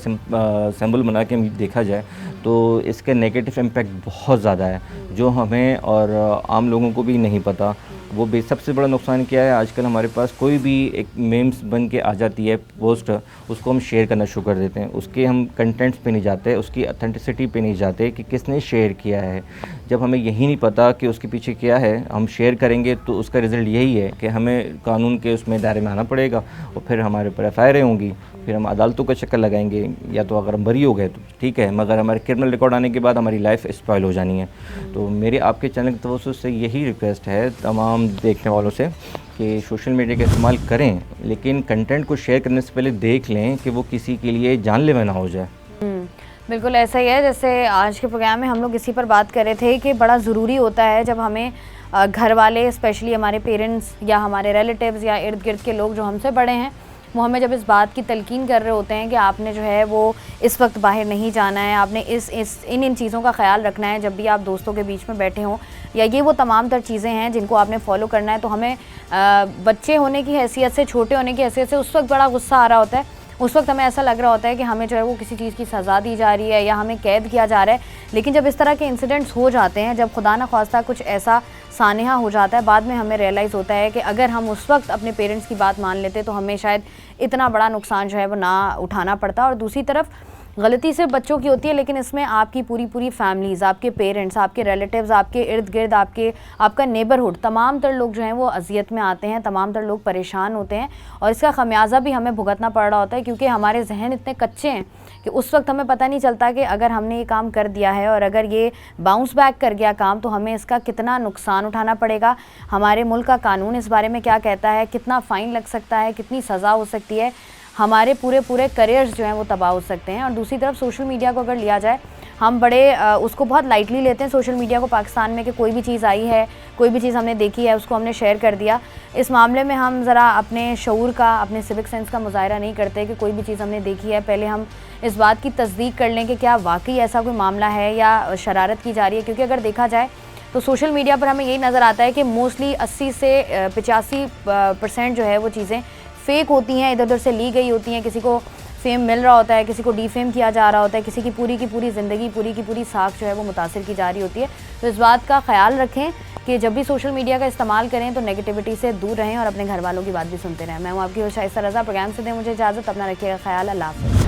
सिंबल बना के देखा जाए तो इसके नेगेटिव इम्पैक्ट बहुत ज़्यादा है, जो हमें और आम लोगों को भी नहीं पता। वो भी सबसे बड़ा नुकसान क्या है, आजकल हमारे पास कोई भी एक मेम्स बन के आ जाती है पोस्ट, उसको हम शेयर करना शुरू कर देते हैं, उसके हम कंटेंट्स पे नहीं जाते, उसकी अथेंटिसिटी पे नहीं जाते कि किसने शेयर किया है। जब हमें यही नहीं पता कि उसके पीछे क्या है, हम शेयर करेंगे तो उसका रिज़ल्ट यही है कि हमें कानून के उसमें दायरे में आना पड़ेगा और फिर हमारे ऊपर FIR होंगी, फिर हम अदालतों का चक्कर लगाएंगे, या तो अगर हम बरी हो गए तो ठीक है, मगर हमारे क्रिमिनल रिकॉर्ड आने के बाद हमारी लाइफ स्पॉइल हो जानी है। तो मेरे आपके चैनल की तवज्जो से यही रिक्वेस्ट है तमाम देखने वालों से कि सोशल मीडिया का इस्तेमाल करें, लेकिन कंटेंट को शेयर करने से पहले देख लें कि वो किसी के लिए जानलेवा ना हो जाए। बिल्कुल ऐसा ही है, जैसे आज के प्रोग्राम में हम लोग इसी पर बात कर रहे थे कि बड़ा ज़रूरी होता है जब हमें घर वाले, स्पेशली हमारे पेरेंट्स या हमारे रिलेटिव्स या इर्द गिर्द के लोग जो हमसे बड़े हैं, वो हमें जब इस बात की तलकीन कर रहे होते हैं कि आपने जो है वो इस वक्त बाहर नहीं जाना है, आपने इन चीज़ों का ख्याल रखना है जब भी आप दोस्तों के बीच में बैठे हों, या ये वो तमाम तर चीज़ें हैं जिनको आपने फॉलो करना है, तो हमें बच्चे होने की हैसियत से, छोटे होने की हैसियत से उस वक्त बड़ा गुस्सा आ रहा होता है। उस वक्त हमें ऐसा लग रहा होता है कि हमें जो है वो किसी चीज़ की सज़ा दी जा रही है या हमें कैद किया जा रहा है। लेकिन जब इस तरह के इंसिडेंट्स हो जाते हैं, जब खुदा न ख्वास्ता कुछ ऐसा सानेहा हो जाता है, बाद में हमें रियलाइज़ होता है कि अगर हम उस वक्त अपने पेरेंट्स की बात मान लेते तो हमें शायद इतना बड़ा नुकसान जो है वो ना उठाना पड़ता। और दूसरी तरफ गलती सिर्फ बच्चों की होती है, लेकिन इसमें आपकी पूरी फैमिलीज़, आपके पेरेंट्स, आपके रिलेटिव्स, आपके इर्द गिर्द, आपका नेबरहुड, तमाम तर लोग जो हैं वो अजियत में आते हैं, तमाम तर लोग परेशान होते हैं और इसका खमियाजा भी हमें भुगतना पड़ रहा होता है, क्योंकि हमारे जहन इतने कच्चे हैं कि उस वक्त हमें पता नहीं चलता कि अगर हमने ये काम कर दिया है और अगर ये बाउंस बैक कर गया काम, तो हमें इसका कितना नुकसान उठाना पड़ेगा, हमारे मुल्क का कानून इस बारे में क्या कहता है, कितना फ़ाइन लग सकता है, कितनी सज़ा हो सकती है, हमारे पूरे करियर्स जो हैं वो तबाह हो सकते हैं। और दूसरी तरफ सोशल मीडिया को अगर लिया जाए, हम बड़े उसको बहुत लाइटली लेते हैं सोशल मीडिया को पाकिस्तान में, कि कोई भी चीज़ आई है, कोई भी चीज़ हमने देखी है, उसको हमने शेयर कर दिया। इस मामले में हम ज़रा अपने शऊर का, अपने सिविक सेंस का मुजाहरा नहीं करते कि कोई भी चीज़ हमने देखी है पहले हम इस बात की तस्दीक कर लें कि क्या वाकई ऐसा कोई मामला है या शरारत की जा रही है। क्योंकि अगर देखा जाए तो सोशल मीडिया पर हमें यही नज़र आता है कि मोस्टली 80 से 85% जो है वो चीज़ें फ़ेक होती हैं, इधर उधर से ली गई होती हैं। किसी को फेम मिल रहा होता है, किसी को डीफेम किया जा रहा होता है, किसी की पूरी ज़िंदगी, पूरी की पूरी साख जो है वो मुतासिर की जा रही होती है। तो इस बात का ख्याल रखें कि जब भी सोशल मीडिया का इस्तेमाल करें तो नेगेटिविटी से दूर रहें और अपने घर वालों की बात भी सुनते रहें। मैं हूँ आपकी होस्ट शाइस्ता रज़ा। प्रोग्राम से दें मुझे इजाज़त, अपना रखिएगा ख्याल। अल्लाह हाफ़िज़।